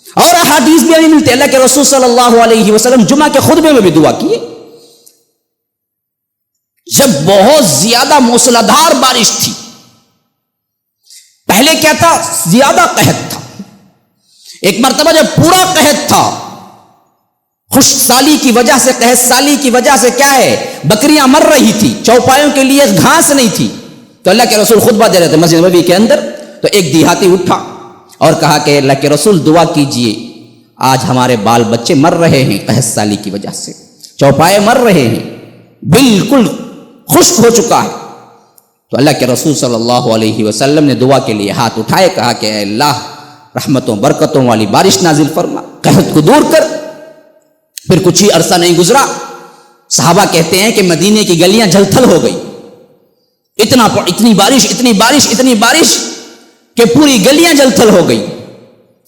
Speaker 2: اور احادیث بھی ابھی ملتے, اللہ کے رسول صلی اللہ علیہ وسلم جمعہ کے خطبے میں بھی دعا کیے. جب بہت زیادہ موسلادھار بارش تھی, پہلے کیا تھا, زیادہ قحط تھا. ایک مرتبہ جب پورا قحط تھا, خشک سالی کی وجہ سے, قحط سالی کی وجہ سے کیا ہے, بکریاں مر رہی تھی, چوپایوں کے لیے گھاس نہیں تھی. تو اللہ کے رسول خطبہ دے رہے تھے مسجد نبوی کے اندر. تو ایک دیہاتی اٹھا اور کہا کہ اللہ کے رسول دعا کیجئے, آج ہمارے بال بچے مر رہے ہیں قحط سالی کی وجہ سے, چوپائے مر رہے ہیں, بالکل خشک ہو چکا ہے. تو اللہ کے رسول صلی اللہ علیہ وسلم نے دعا کے لیے ہاتھ اٹھائے, کہا کہ اے اللہ رحمتوں برکتوں والی بارش نازل فرما, قحط کو دور کر. پھر کچھ ہی عرصہ نہیں گزرا, صحابہ کہتے ہیں کہ مدینے کی گلیاں جل تھل ہو گئی. اتنی بارش کہ پوری گلیاں جل تھل ہو گئی.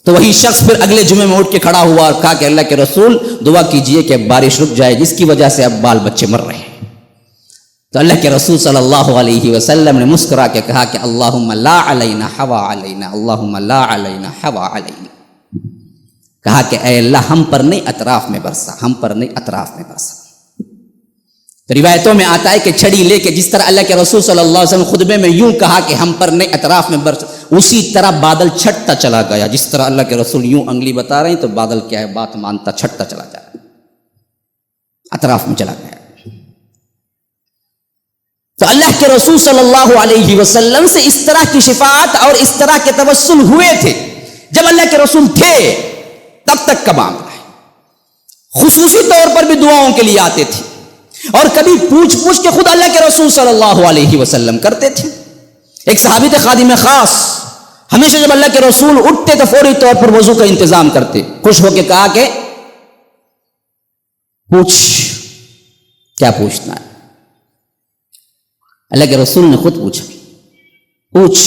Speaker 2: تو وہی شخص پھر اگلے جمعے میں اٹھ کے کھڑا ہوا اور کہا کہ اللہ کے رسول دعا کیجئے کہ بارش رک جائے, جس کی وجہ سے اب بال بچے مر رہے ہیں. تو اللہ کے رسول صلی اللہ علیہ وسلم نے مسکرا کے کہا کہ اللہم لا علینا حوا علینا, اللہم لا علینا حوا علینا. کہا کہ اے اللہ ہم پر نہیں اطراف میں برسا, ہم پر نہیں اطراف میں برسا. تو روایتوں میں آتا ہے کہ چھڑی لے کے جس طرح اللہ کے رسول صلی اللہ علیہ وسلم خطبے میں یوں کہا کہ ہم پر نہیں اطراف میں برسا, اسی طرح بادل چھٹتا چلا گیا. جس طرح اللہ کے رسول یوں انگلی بتا رہے ہیں تو بادل کیا ہے, بات مانتا چھٹتا چلا جا رہا, اطراف میں چلا گیا. تو اللہ کے رسول صلی اللہ علیہ وسلم سے اس طرح کی شفاعت اور اس طرح کے توسل ہوئے تھے. جب اللہ کے رسول تھے تب تک کا معاملہ ہے. خصوصی طور پر بھی دعاؤں کے لیے آتے تھے, اور کبھی پوچھ کے خود اللہ کے رسول صلی اللہ علیہ وسلم کرتے تھے. ایک صحابی تھے خادم خاص, ہمیشہ جب اللہ کے رسول اٹھتے تو فوری طور پر وضو کا انتظام کرتے. خوش ہو کے کہا کہ پوچھ, کیا پوچھنا ہے. اللہ کے رسول نے خود پوچھا, پوچھ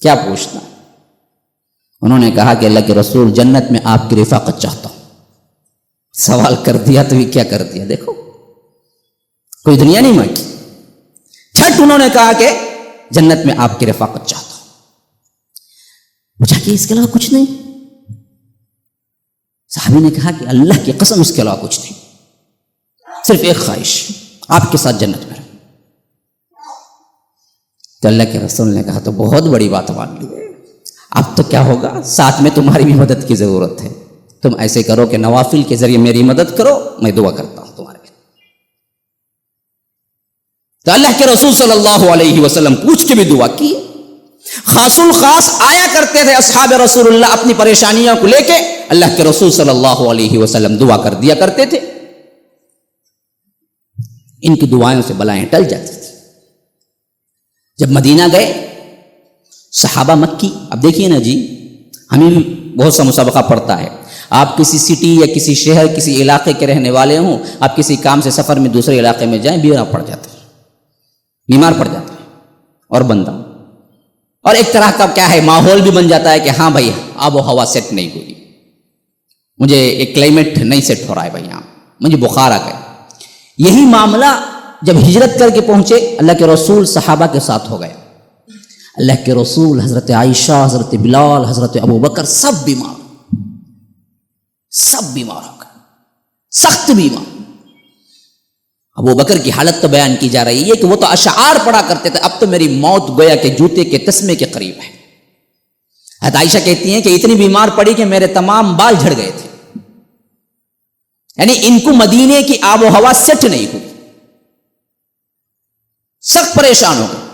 Speaker 2: کیا پوچھنا. انہوں نے کہا کہ اللہ کے رسول جنت میں آپ کی رفاقت چاہتا ہوں. سوال کر دیا تو یہ کیا کر دیا, دیکھو کوئی دنیا نہیں مانگی. چھٹ انہوں نے کہا کہ جنت میں آپ کی رفاقت چاہتا ہوں. پوچھا کہ اس کے علاوہ کچھ نہیں. صحابی نے کہا کہ اللہ کی قسم اس کے علاوہ کچھ نہیں, صرف ایک خواہش, آپ کے ساتھ جنت میں. تو اللہ کے رسول نے کہا تو بہت بڑی بات مان لی, اب تو کیا ہوگا, ساتھ میں تمہاری بھی مدد کی ضرورت ہے. تم ایسے کرو کہ نوافل کے ذریعے میری مدد کرو, میں دعا کرتا ہوں تمہارے لیے. تو اللہ کے رسول صلی اللہ علیہ وسلم پوچھ کے بھی دعا کی. خاص الخاص آیا کرتے تھے اصحاب رسول اللہ اپنی پریشانیوں کو لے کے, اللہ کے رسول صلی اللہ علیہ وسلم دعا کر دیا کرتے تھے. ان کی دعائوں سے بلائیں ٹل جاتی تھی. جب مدینہ گئے صحابہ مکی, اب دیکھیے نا جی, ہمیں بھی بہت سا مسابقہ پڑتا ہے. آپ کسی سٹی یا کسی شہر کسی علاقے کے رہنے والے ہوں, آپ کسی کام سے سفر میں دوسرے علاقے میں جائیں, بیمار پڑ جاتے ہیں اور بندہ, اور ایک طرح کا کیا ہے ماحول بھی بن جاتا ہے کہ ہاں بھائی آب و ہوا سیٹ نہیں ہوئی, مجھے ایک کلائمیٹ نہیں سیٹ ہو رہا ہے بھائی, یہاں مجھے بخار آ گیا. یہی معاملہ جب ہجرت کر کے پہنچے اللہ کے رسول صحابہ کے ساتھ ہو گیا. اللہ کے رسول, حضرت عائشہ, حضرت بلال, حضرت ابو بکر سب بیمار. سب بیمار ہو گئے، سخت بیمار۔ ابو بکر کی حالت تو بیان کی جا رہی ہے کہ وہ تو اشعار پڑھا کرتے تھے، اب تو میری موت گویا کہ جوتے کے تسمے کے قریب ہے۔ حضرت عائشہ کہتی ہیں کہ اتنی بیمار پڑی کہ میرے تمام بال جھڑ گئے تھے، یعنی ان کو مدینے کی آب و ہوا سیٹ نہیں ہوئی، سخت پریشان ہو گئے۔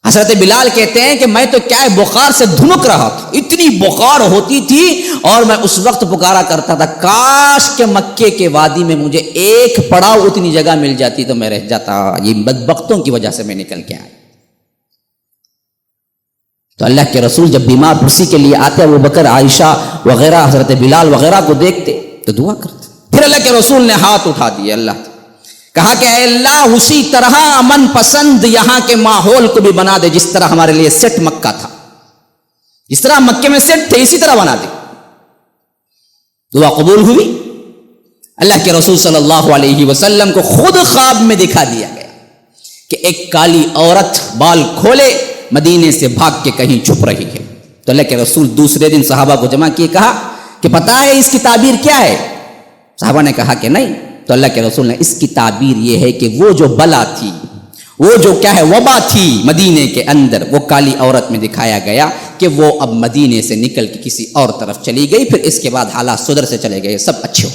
Speaker 2: حضرت بلال کہتے ہیں کہ میں تو کیا ہے بخار سے دھنک رہا تھا، اتنی بخار ہوتی تھی، اور میں اس وقت پکارا کرتا تھا کاش کہ مکے کے وادی میں مجھے ایک پڑاؤ اتنی جگہ مل جاتی تو میں رہ جاتا، یہ بدبختوں کی وجہ سے میں نکل کے آیا۔ تو اللہ کے رسول جب بیمار پرسی کے لیے آتے، ابو بکر، عائشہ وغیرہ، حضرت بلال وغیرہ کو دیکھتے تو دعا کرتے۔ پھر اللہ کے رسول نے ہاتھ اٹھا دیے، اللہ کہا کہ اے اللہ اسی طرح امن پسند یہاں کے ماحول کو بھی بنا دے جس طرح ہمارے لیے سیٹ مکہ تھا، جس طرح مکے میں سیٹ تھے اسی طرح بنا دے۔ دعا قبول ہوئی۔ اللہ کے رسول صلی اللہ علیہ وسلم کو خود خواب میں دکھا دیا گیا کہ ایک کالی عورت بال کھولے مدینے سے بھاگ کے کہیں چھپ رہی ہے۔ تو اللہ کے رسول دوسرے دن صحابہ کو جمع کیے، کہا کہ پتہ ہے اس کی تعبیر کیا ہے؟ صحابہ نے کہا کہ نہیں۔ تو اللہ کے رسول نے اس کی تعبیر یہ ہے کہ وہ جو بلا تھی، وہ جو کیا ہے وبا تھی مدینے کے اندر، وہ کالی عورت میں دکھایا گیا کہ وہ اب مدینے سے نکل کے کسی اور طرف چلی گئی، پھر اس کے بعد حالات سدھر سے چلے گئے، سب اچھے ہو۔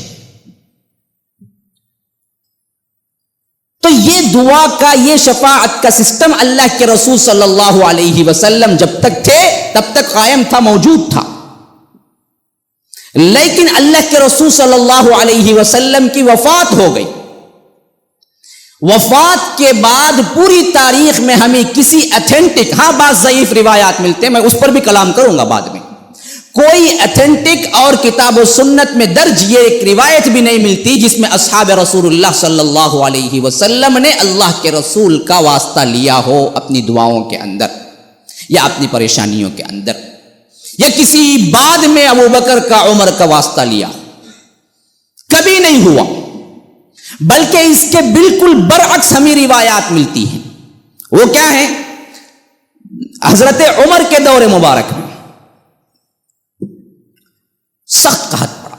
Speaker 2: تو یہ دعا کا، یہ شفاعت کا سسٹم اللہ کے رسول صلی اللہ علیہ وسلم جب تک تھے تب تک قائم تھا، موجود تھا۔ لیکن اللہ کے رسول صلی اللہ علیہ وسلم کی وفات ہو گئی۔ وفات کے بعد پوری تاریخ میں ہمیں کسی اتھینٹک، ہاں بعض ضعیف روایات ملتے ہیں، میں اس پر بھی کلام کروں گا بعد میں، کوئی اتھینٹک اور کتاب و سنت میں درج یہ ایک روایت بھی نہیں ملتی جس میں اصحاب رسول اللہ صلی اللہ علیہ وسلم نے اللہ کے رسول کا واسطہ لیا ہو اپنی دعاؤں کے اندر یا اپنی پریشانیوں کے اندر، یا کسی بعد میں ابو بکر کا، عمر کا واسطہ لیا، کبھی نہیں ہوا۔ بلکہ اس کے بالکل برعکس ہمیں روایات ملتی ہیں۔ وہ کیا ہے؟ حضرت عمر کے دور مبارک میں سخت قحط پڑا،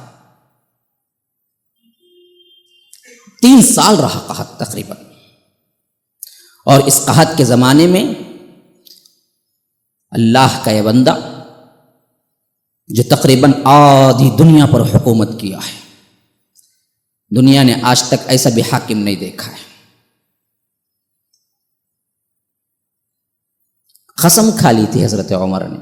Speaker 2: 3 سال رہا قحط تقریباً، اور اس قحط کے زمانے میں اللہ کا یہ بندہ جو تقریباً آدھی دنیا پر حکومت کیا ہے، دنیا نے آج تک ایسا بھی حاکم نہیں دیکھا ہے، قسم کھا لی تھی حضرت عمر نے،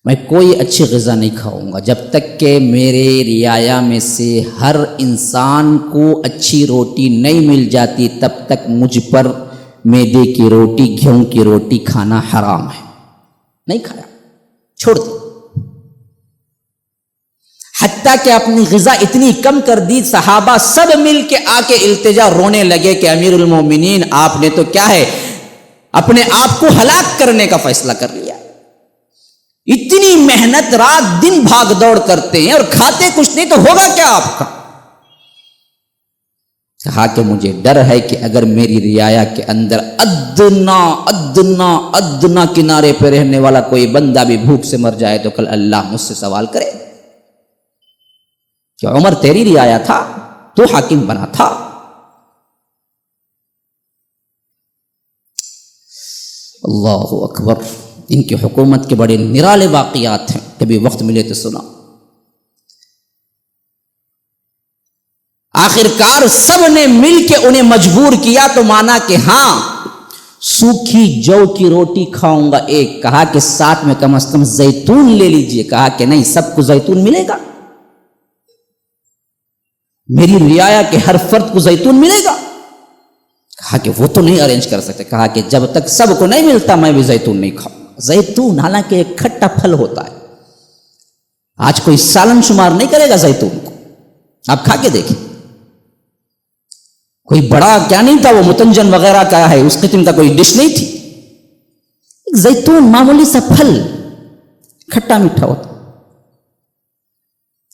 Speaker 2: میں کوئی اچھی غذا نہیں کھاؤں گا جب تک کہ میرے رعایا میں سے ہر انسان کو اچھی روٹی نہیں مل جاتی، تب تک مجھ پر میدے کی روٹی، گیہوں کی روٹی کھانا حرام ہے۔ نہیں کھایا، چھوڑ دیا۔ حتیٰ کہ اپنی غذا اتنی کم کر دی، صحابہ سب مل کے آ کے التجا، رونے لگے کہ امیر المومنین آپ نے تو کیا ہے اپنے آپ کو ہلاک کرنے کا فیصلہ کر لیا، اتنی محنت رات دن بھاگ دوڑ کرتے ہیں اور کھاتے کچھ نہیں تو ہوگا کیا آپ کا؟ کہا کہ مجھے ڈر ہے کہ اگر میری رعایا کے اندر ادنا ادنا ادنا کنارے پہ رہنے والا کوئی بندہ بھی بھوک سے مر جائے تو کل اللہ مجھ سے سوال کرے کہ عمر تیری رعایا تھا، تو حاکم بنا تھا۔ اللہ اکبر، ان کی حکومت کے بڑے نرالے واقعات ہیں، کبھی وقت ملے تو سنا۔ آخرکار سب نے مل کے انہیں مجبور کیا تو مانا کہ ہاں سوکھی جو کی روٹی کھاؤں گا ایک، کہا کہ ساتھ میں کم از کم زیتون لے لیجئے، کہا کہ نہیں سب کو زیتون ملے گا، میری رعایا کے ہر فرد کو زیتون ملے گا، کہا کہ وہ تو نہیں ارینج کر سکتے، کہا کہ جب تک سب کو نہیں ملتا میں بھی زیتون نہیں کھاؤں گا۔ زیتون حالانکہ ایک کھٹا پھل ہوتا ہے، آج کوئی سالن شمار نہیں کرے گا زیتون کو، آپ کھا کے دیکھیں، کوئی بڑا کیا نہیں تھا وہ متنجن وغیرہ کا ہے، اس قسم کا کوئی ڈش نہیں تھی، ایک زیتون معمولی سا پھل کھٹا میٹھا ہوتا۔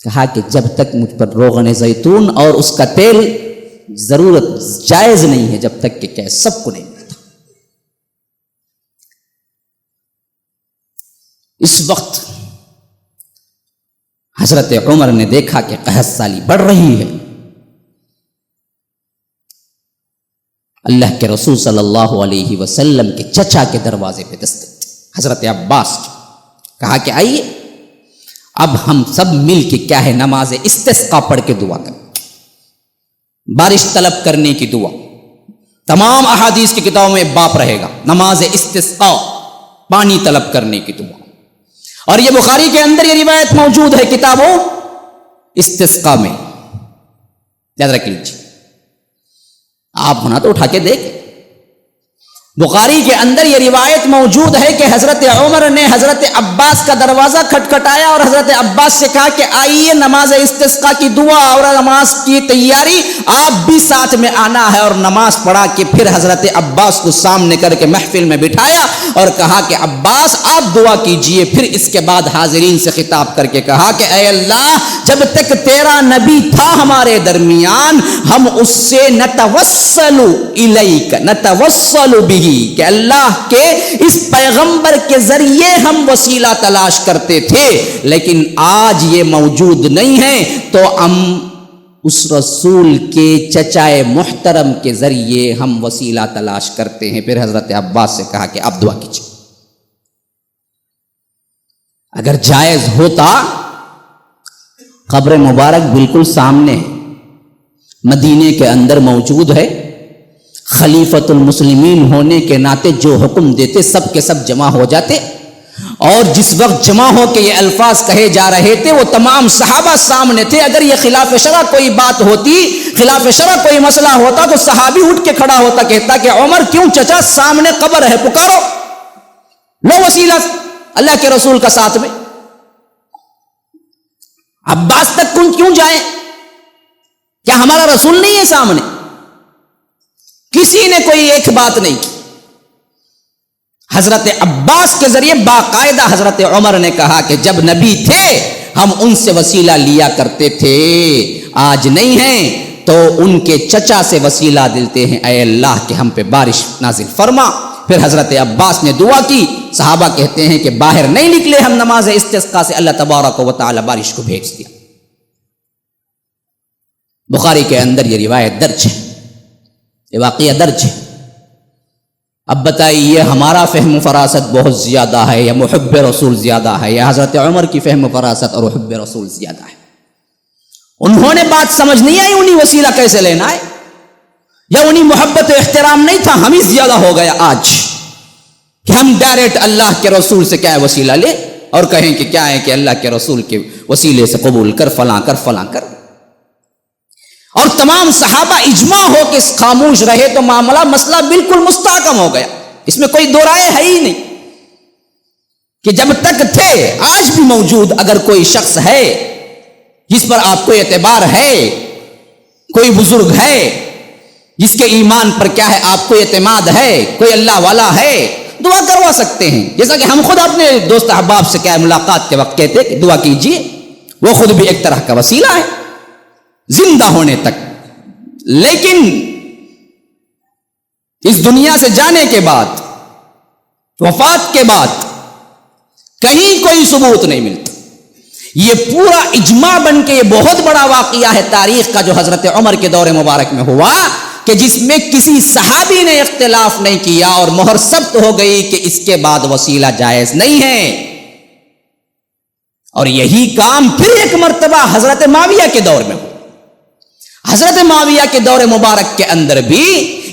Speaker 2: کہا کہ جب تک مجھ پر روغن زیتون اور اس کا تیل ضرورت جائز نہیں ہے، جب تک کہ کیا سب کو نہیں ملتا۔ اس وقت حضرت عمر نے دیکھا کہ قحط سالی بڑھ رہی ہے، اللہ کے رسول صلی اللہ علیہ وسلم کے چچا کے دروازے پہ دستک دی، حضرت عباس کی، کہا کہ آئیے اب ہم سب مل کے کیا ہے نماز استسقاء پڑھ کے دعا کریں، بارش طلب کرنے کی دعا۔ تمام احادیث کی کتابوں میں باپ رہے گا، نماز استسقاء، پانی طلب کرنے کی دعا۔ اور یہ بخاری کے اندر یہ روایت موجود ہے کتابوں استسقاء میں، یاد رکھ لیجیے، آپ ہونا تو اٹھا کے دیکھ۔ بخاری کے اندر یہ روایت موجود ہے کہ حضرت عمر نے حضرت عباس کا دروازہ کھٹکھٹایا اور حضرت عباس سے کہا کہ آئیے نماز استسقاء کی دعا اور نماز کی تیاری، آپ بھی ساتھ میں آنا ہے۔ اور نماز پڑھا کہ پھر حضرت عباس کو سامنے کر کے محفل میں بٹھایا اور کہا کہ عباس آپ دعا کیجئے۔ پھر اس کے بعد حاضرین سے خطاب کر کے کہا کہ اے اللہ، جب تک تیرا نبی تھا ہمارے درمیان، ہم اس سے نتوسل الیک، نتوسل بھی، کہ اللہ کے اس پیغمبر کے ذریعے ہم وسیلہ تلاش کرتے تھے، لیکن آج یہ موجود نہیں ہے تو ہم اس رسول کے چچائے محترم کے ذریعے ہم وسیلہ تلاش کرتے ہیں۔ پھر حضرت عباس سے کہا کہ آپ دعا کیجیے۔ اگر جائز ہوتا، قبر مبارک بالکل سامنے مدینے کے اندر موجود ہے، خلیفۃ المسلمین ہونے کے ناطے جو حکم دیتے سب کے سب جمع ہو جاتے، اور جس وقت جمع ہو کے یہ الفاظ کہے جا رہے تھے وہ تمام صحابہ سامنے تھے۔ اگر یہ خلاف شرع کوئی بات ہوتی، خلاف شرع کوئی مسئلہ ہوتا تو صحابی اٹھ کے کھڑا ہوتا، کہتا کہ عمر کیوں چچا، سامنے قبر ہے، پکارو، لو وسیلہ اللہ کے رسول کا ساتھ میں، عباس تک کیوں جائیں؟ کیا ہمارا رسول نہیں ہے سامنے؟ کسی نے کوئی ایک بات نہیں کی۔ حضرت عباس کے ذریعے باقاعدہ حضرت عمر نے کہا کہ جب نبی تھے ہم ان سے وسیلہ لیا کرتے تھے، آج نہیں ہیں تو ان کے چچا سے وسیلہ دلتے ہیں، اے اللہ کہ ہم پہ بارش نازل فرما۔ پھر حضرت عباس نے دعا کی، صحابہ کہتے ہیں کہ باہر نہیں نکلے ہم نماز استسقاء سے، اللہ تبارک و تعالی بارش کو بھیج دیا۔ بخاری کے اندر یہ روایت درج ہے، یہ واقعہ درج ہے۔ اب بتائیے ہمارا فہم و فراست بہت زیادہ ہے یا محب رسول زیادہ ہے، یا حضرت عمر کی فہم و فراست اور محب رسول زیادہ ہے؟ انہوں نے بات سمجھ نہیں آئی انہیں وسیلہ کیسے لینا ہے، یا انہیں محبت و احترام نہیں تھا؟ ہم ہی زیادہ ہو گیا آج کہ ہم ڈائریکٹ اللہ کے رسول سے کیا ہے وسیلہ لے اور کہیں کہ کیا ہے کہ اللہ کے رسول کے وسیلے سے قبول کر، فلاں کر، فلاں کر۔ اور تمام صحابہ اجماع ہو کے خاموش رہے تو مسئلہ بالکل مستحکم ہو گیا، اس میں کوئی دو رائے ہے ہی نہیں کہ جب تک تھے، آج بھی موجود اگر کوئی شخص ہے جس پر آپ کو اعتبار ہے، کوئی بزرگ ہے جس کے ایمان پر کیا ہے آپ کو اعتماد ہے، کوئی اللہ والا ہے، دعا کروا سکتے ہیں۔ جیسا کہ ہم خود اپنے دوست احباب سے کیا ہے ملاقات کے وقت کہتے کہ دعا کیجئے، وہ خود بھی ایک طرح کا وسیلہ ہے زندہ ہونے تک۔ لیکن اس دنیا سے جانے کے بعد، وفات کے بعد کہیں کوئی ثبوت نہیں ملتا۔ یہ پورا اجماع بن کے یہ بہت بڑا واقعہ ہے تاریخ کا جو حضرت عمر کے دور مبارک میں ہوا، کہ جس میں کسی صحابی نے اختلاف نہیں کیا اور مہر ثبت ہو گئی کہ اس کے بعد وسیلہ جائز نہیں ہے۔ اور یہی کام پھر ایک مرتبہ حضرت معاویہ کے دور میں ہوا۔ حضرت معاویہ کے دور مبارک کے اندر بھی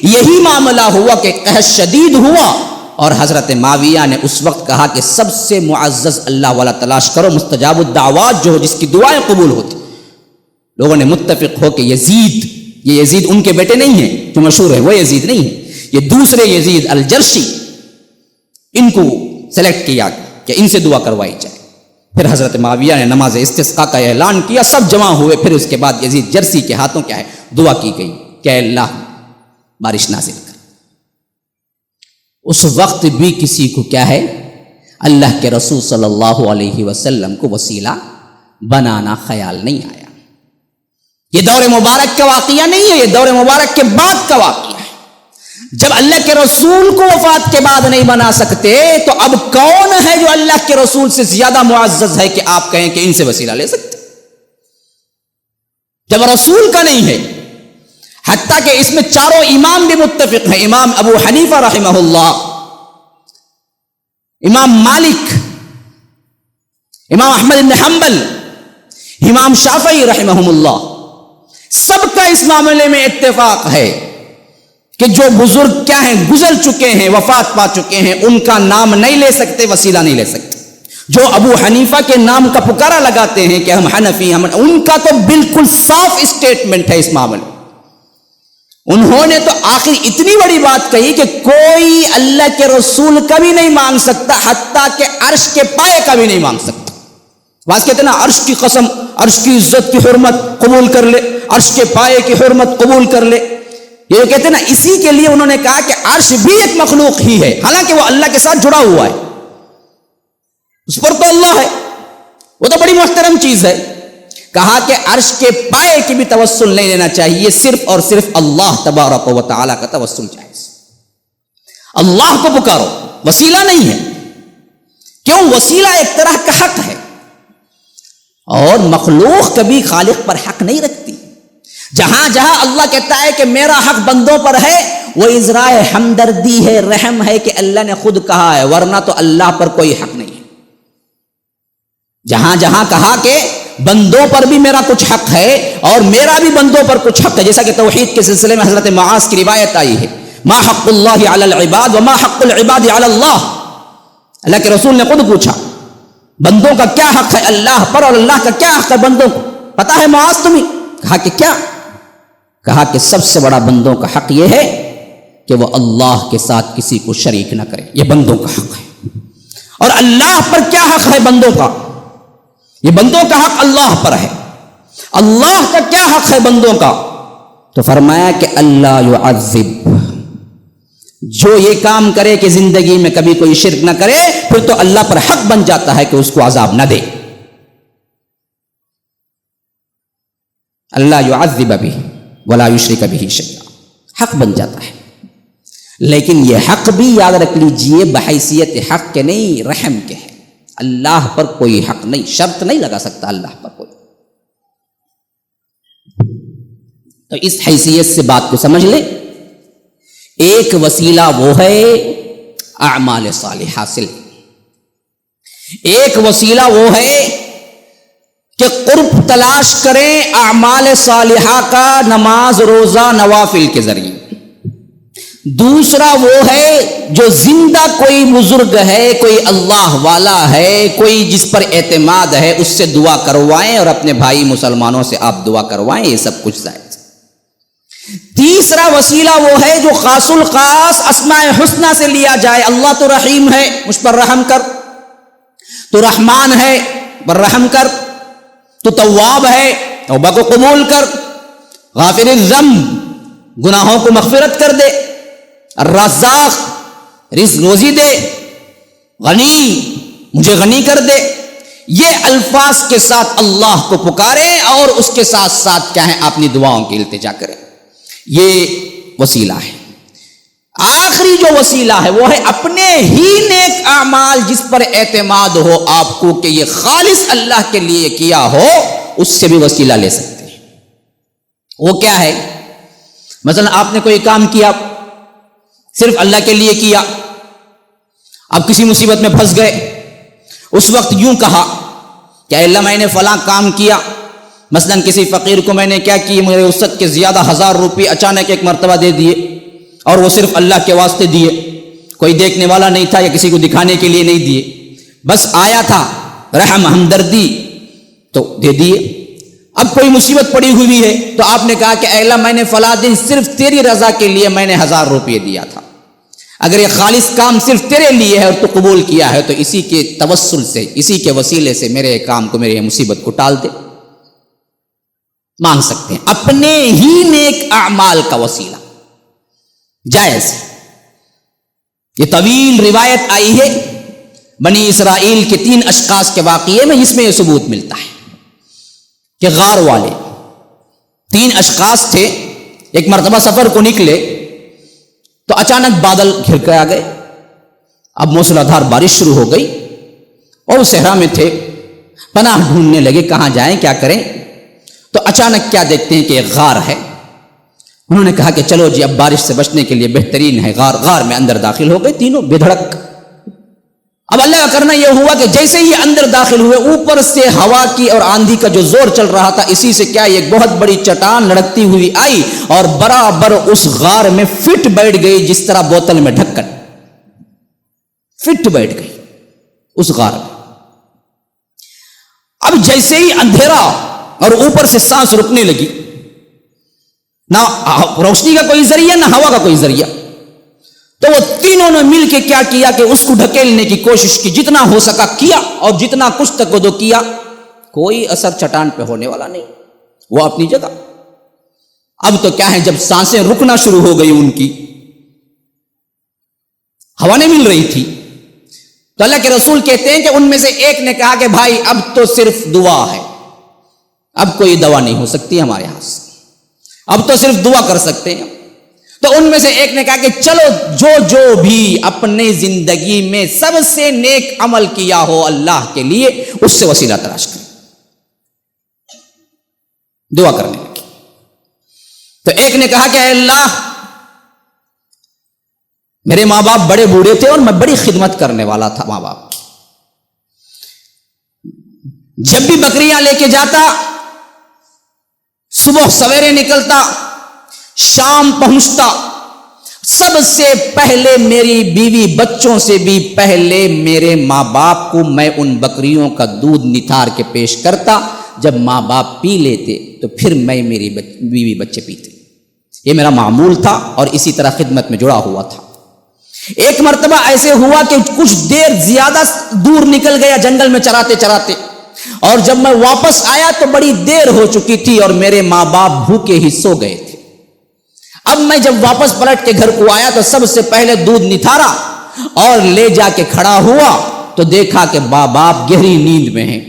Speaker 2: یہی معاملہ ہوا کہ قحط شدید ہوا، اور حضرت معاویہ نے اس وقت کہا کہ سب سے معزز اللہ والا تلاش کرو، مستجاب الدعوات جو جس کی دعائیں قبول ہوتی۔ لوگوں نے متفق ہو کہ یزید، یہ یزید ان کے بیٹے نہیں ہیں جو مشہور ہے، وہ یزید نہیں ہے، یہ دوسرے یزید الجرشی، ان کو سلیکٹ کیا کہ ان سے دعا کروائی جائے۔ پھر حضرت معاویہ نے نماز استسقاء کا اعلان کیا، سب جمع ہوئے، پھر اس کے بعد یزید جرسی کے ہاتھوں کیا ہے دعا کی گئی کہ اے اللہ بارش نازل کر۔ اس وقت بھی کسی کو کیا ہے اللہ کے رسول صلی اللہ علیہ وسلم کو وسیلہ بنانا خیال نہیں آیا۔ یہ دور مبارک کا واقعہ نہیں ہے، یہ دور مبارک کے بعد کا واقعہ ہے۔ جب اللہ کے رسول کو وفات کے بعد نہیں بنا سکتے تو اب کون ہے جو اللہ کے رسول سے زیادہ معزز ہے کہ آپ کہیں کہ ان سے وسیلہ لے سکتے؟ جب رسول کا نہیں ہے. حتیٰ کہ اس میں چاروں امام بھی متفق ہیں. امام ابو حنیفہ رحمہ اللہ، امام مالک، امام احمد بن حنبل، امام شافعی رحمہم اللہ، سب کا اس معاملے میں اتفاق ہے کہ جو بزرگ کیا ہیں، گزر چکے ہیں، وفات پا چکے ہیں، ان کا نام نہیں لے سکتے، وسیلہ نہیں لے سکتے. جو ابو حنیفہ کے نام کا پکارا لگاتے ہیں کہ ہم حنفی، ان کا تو بالکل صاف اسٹیٹمنٹ ہے اس معاملے. انہوں نے تو آخر اتنی بڑی بات کہی کہ کوئی اللہ کے رسول کا بھی نہیں مانگ سکتا، حتیٰ کہ عرش کے پائے کا بھی نہیں مانگ سکتا. بعض کہتے ہیں نا عرش کی قسم، عرش کی عزت کی حرمت قبول کر لے، عرش کے پائے کی حرمت قبول کر لے. یہ کہتے ہیں نا، اسی کے لیے انہوں نے کہا کہ عرش بھی ایک مخلوق ہی ہے، حالانکہ وہ اللہ کے ساتھ جڑا ہوا ہے، اس پر تو اللہ ہے، وہ تو بڑی محترم چیز ہے. کہا کہ عرش کے پائے کی بھی توسل نہیں لینا چاہیے، صرف اور صرف اللہ تبارک و تعالیٰ کا توسل جائز. اللہ کو پکارو، وسیلہ نہیں ہے. کیوں؟ وسیلہ ایک طرح کا حق ہے، اور مخلوق کبھی خالق پر حق نہیں رکھتی. جہاں جہاں اللہ کہتا ہے کہ میرا حق بندوں پر ہے، وہ اظہار ہمدردی ہے، رحم ہے کہ اللہ نے خود کہا ہے، ورنہ تو اللہ پر کوئی حق نہیں ہے. جہاں جہاں کہا کہ بندوں پر بھی میرا کچھ حق ہے اور میرا بھی بندوں پر کچھ حق ہے، جیسا کہ توحید کے سلسلے میں حضرت معاذ کی روایت آئی ہے، ما حق اللہ علی العباد وما حق العباد علی اللہ. اللہ کے رسول نے خود پوچھا بندوں کا کیا حق ہے اللہ پر اور اللہ کا کیا حق ہے بندوں کو، پتا ہے معاذ تمہیں؟ کہا کہ کیا؟ کہا کہ سب سے بڑا بندوں کا حق یہ ہے کہ وہ اللہ کے ساتھ کسی کو شریک نہ کرے، یہ بندوں کا حق ہے. اور اللہ پر کیا حق ہے بندوں کا؟ یہ بندوں کا حق اللہ پر ہے. اللہ کا کیا حق ہے بندوں کا؟ تو فرمایا کہ اللہ یعذب، جو یہ کام کرے کہ زندگی میں کبھی کوئی شرک نہ کرے، پھر تو اللہ پر حق بن جاتا ہے کہ اس کو عذاب نہ دے. اللہ یعذب بہ ولا یشرک بہ شیئا، حق بن جاتا ہے. لیکن یہ حق بھی یاد رکھ لیجئے بحیثیت حق کے نہیں، رحم کے ہے. اللہ پر کوئی حق نہیں، شرط نہیں لگا سکتا اللہ پر کوئی. تو اس حیثیت سے بات کو سمجھ لے. ایک وسیلہ وہ ہے اعمال صالحہ سے، ایک وسیلہ وہ ہے کہ قرب تلاش کریں اعمال صالحہ کا نماز روزہ نوافل کے ذریعے. دوسرا وہ ہے جو زندہ کوئی بزرگ ہے، کوئی اللہ والا ہے، کوئی جس پر اعتماد ہے، اس سے دعا کروائیں اور اپنے بھائی مسلمانوں سے آپ دعا کروائیں، یہ سب کچھ جائز. تیسرا وسیلہ وہ ہے جو خاص الخاص اسماء حسنہ سے لیا جائے. اللہ تو رحیم ہے، مجھ پر رحم کر. تو رحمان ہے، پر رحم کر. تو تواب ہے، توبہ کو قبول کر. غافر الذنب، گناہوں کو مغفرت کر دے. الرزاق، رزق روزی دے. غنی، مجھے غنی کر دے. یہ الفاظ کے ساتھ اللہ کو پکارے اور اس کے ساتھ ساتھ کیا ہے اپنی دعاؤں کی التجا کرے. یہ وسیلہ ہے. آخری جو وسیلہ ہے وہ ہے اپنے ہی نیک اعمال جس پر اعتماد ہو آپ کو کہ یہ خالص اللہ کے لیے کیا ہو، اس سے بھی وسیلہ لے سکتے ہیں. وہ کیا ہے؟ مثلا آپ نے کوئی کام کیا، صرف اللہ کے لیے کیا، آپ کسی مصیبت میں پھنس گئے، اس وقت یوں کہا کہ اللہ میں نے فلاں کام کیا. مثلا کسی فقیر کو میں نے کیا کی، مجھے وسعت کے زیادہ 1000 روپے اچانک ایک مرتبہ دے دیے، اور وہ صرف اللہ کے واسطے دیے، کوئی دیکھنے والا نہیں تھا یا کسی کو دکھانے کے لیے نہیں دیے، بس آیا تھا رحم ہمدردی تو دے دیے. اب کوئی مصیبت پڑی ہوئی ہے تو آپ نے کہا کہ اے اللہ میں نے فلاں دن صرف تیری رضا کے لیے میں نے 1000 روپے دیا تھا. اگر یہ خالص کام صرف تیرے لیے ہے اور تو قبول کیا ہے تو اسی کے توسل سے، اسی کے وسیلے سے میرے کام کو، میرے مصیبت کو ٹال دے. مانگ سکتے ہیں اپنے ہی نیک اعمال کا وسیلہ، جائز. یہ طویل روایت آئی ہے بنی اسرائیل کے 3 اشخاص کے واقعے میں، جس میں یہ ثبوت ملتا ہے کہ غار والے 3 اشخاص تھے. ایک مرتبہ سفر کو نکلے تو اچانک بادل گھر کے آ گئے. اب موسلادھار بارش شروع ہو گئی اور وہ صحرا میں تھے، پناہ ڈھونڈنے لگے کہاں جائیں کیا کریں. تو اچانک کیا دیکھتے ہیں کہ ایک غار ہے. انہوں نے کہا کہ چلو جی اب بارش سے بچنے کے لیے بہترین ہے غار. غار میں اندر داخل ہو گئے تینوں بے دھڑک. اب اللہ کا کرنا یہ ہوا کہ جیسے ہی اندر داخل ہوئے اوپر سے ہوا کی اور آندھی کا جو زور چل رہا تھا اسی سے کیا ایک بہت بڑی چٹان لڑکتی ہوئی آئی اور برابر اس غار میں فٹ بیٹھ گئی, جس طرح بوتل میں ڈھکن فٹ بیٹھ گئی اس غار میں. اب جیسے ہی اندھیرا اور اوپر سے سانس رکنے لگی, نہ روشنی کا کوئی ذریعہ نہ ہوا کا کوئی ذریعہ, تو وہ تینوں نے مل کے کیا کیا کہ اس کو ڈھکیلنے کی کوشش کی, جتنا ہو سکا کیا اور جتنا کچھ تک وہ کیا کوئی اثر چٹان پہ ہونے والا نہیں, وہ اپنی جگہ. اب تو کیا ہے جب سانسیں رکنا شروع ہو گئی ان کی, ہوا نہیں مل رہی تھی, تو اللہ کے رسول کہتے ہیں کہ ان میں سے ایک نے کہا کہ بھائی اب تو صرف دعا ہے, اب کوئی دوا نہیں ہو سکتی ہمارے ہاتھ سے, اب تو صرف دعا کر سکتے ہیں. تو ان میں سے ایک نے کہا کہ چلو جو بھی اپنے زندگی میں سب سے نیک عمل کیا ہو اللہ کے لیے اس سے وسیلہ تلاش کریں. دعا کرنے لگی. تو ایک نے کہا کہ اے اللہ میرے ماں باپ بڑے بوڑھے تھے اور میں بڑی خدمت کرنے والا تھا ماں باپ کی. جب بھی بکریاں لے کے جاتا, صبح سویرے نکلتا, شام پہنچتا, سب سے پہلے میری بیوی بچوں سے بھی پہلے میرے ماں باپ کو میں ان بکریوں کا دودھ نتھار کے پیش کرتا. جب ماں باپ پی لیتے تو پھر میں میری بیوی بچے پیتے. یہ میرا معمول تھا اور اسی طرح خدمت میں جڑا ہوا تھا. ایک مرتبہ ایسے ہوا کہ کچھ دیر زیادہ دور نکل گیا جنگل میں چراتے چراتے, اور جب میں واپس آیا تو بڑی دیر ہو چکی تھی اور میرے ماں باپ بھوکے ہی سو گئے تھے. اب میں جب واپس پلٹ کے گھر کو آیا تو سب سے پہلے دودھ نتھارا اور لے جا کے کھڑا ہوا تو دیکھا کہ ماں باپ گہری نیند میں ہیں.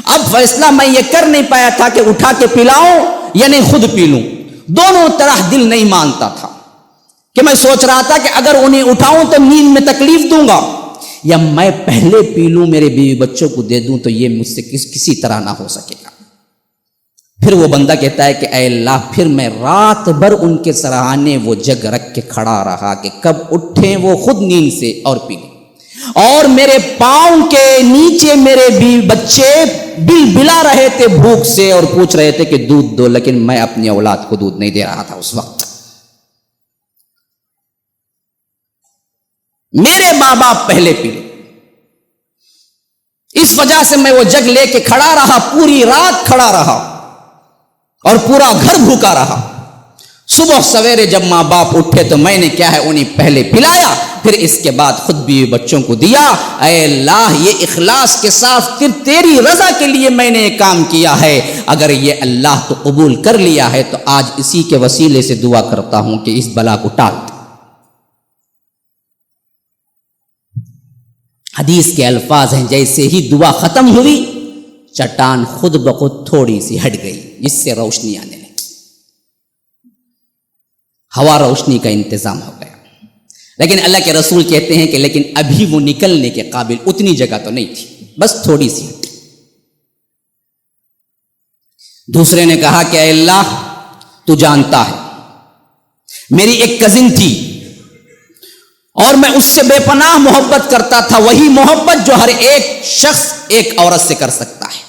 Speaker 2: اب فیصلہ میں یہ کر نہیں پایا تھا کہ اٹھا کے پلاؤں یا نہیں خود پی لوں. دونوں طرح دل نہیں مانتا تھا کہ میں سوچ رہا تھا کہ اگر انہیں اٹھاؤں تو نیند میں تکلیف دوں گا, یا میں پہلے پی لوں میرے بیوی بچوں کو دے دوں تو یہ مجھ سے کسی طرح نہ ہو سکے گا. پھر وہ بندہ کہتا ہے کہ اے اللہ پھر میں رات بھر ان کے سراہانے وہ جگ رکھ کے کھڑا رہا کہ کب اٹھیں وہ خود نیند سے اور پی لیں, اور میرے پاؤں کے نیچے میرے بیوی بچے بل بلا رہے تھے بھوک سے اور پوچھ رہے تھے کہ دودھ دو, لیکن میں اپنی اولاد کو دودھ نہیں دے رہا تھا اس وقت. میرے ماں باپ پہلے پی لے, اس وجہ سے میں وہ جگ لے کے کھڑا رہا, پوری رات کھڑا رہا اور پورا گھر بھوکا رہا. صبح سویرے جب ماں باپ اٹھے تو میں نے کیا ہے انہیں پہلے پلایا, پھر اس کے بعد خود بھی بچوں کو دیا. اے اللہ یہ اخلاص کے ساتھ تیری رضا کے لیے میں نے یہ کام کیا ہے, اگر یہ اللہ تو قبول کر لیا ہے تو آج اسی کے وسیلے سے دعا کرتا ہوں کہ اس بلا کو ٹال دے. حدیث کے الفاظ ہیں جیسے ہی دعا ختم ہوئی چٹان خود بخود تھوڑی سی ہٹ گئی جس سے روشنی آنے لگی. ہوا روشنی کا انتظام ہو گیا. لیکن اللہ کے رسول کہتے ہیں کہ لیکن ابھی وہ نکلنے کے قابل اتنی جگہ تو نہیں تھی, بس تھوڑی سی ہٹی. دوسرے نے کہا کہ اے اللہ تو جانتا ہے میری ایک کزن تھی اور میں اس سے بے پناہ محبت کرتا تھا, وہی محبت جو ہر ایک شخص ایک عورت سے کر سکتا ہے,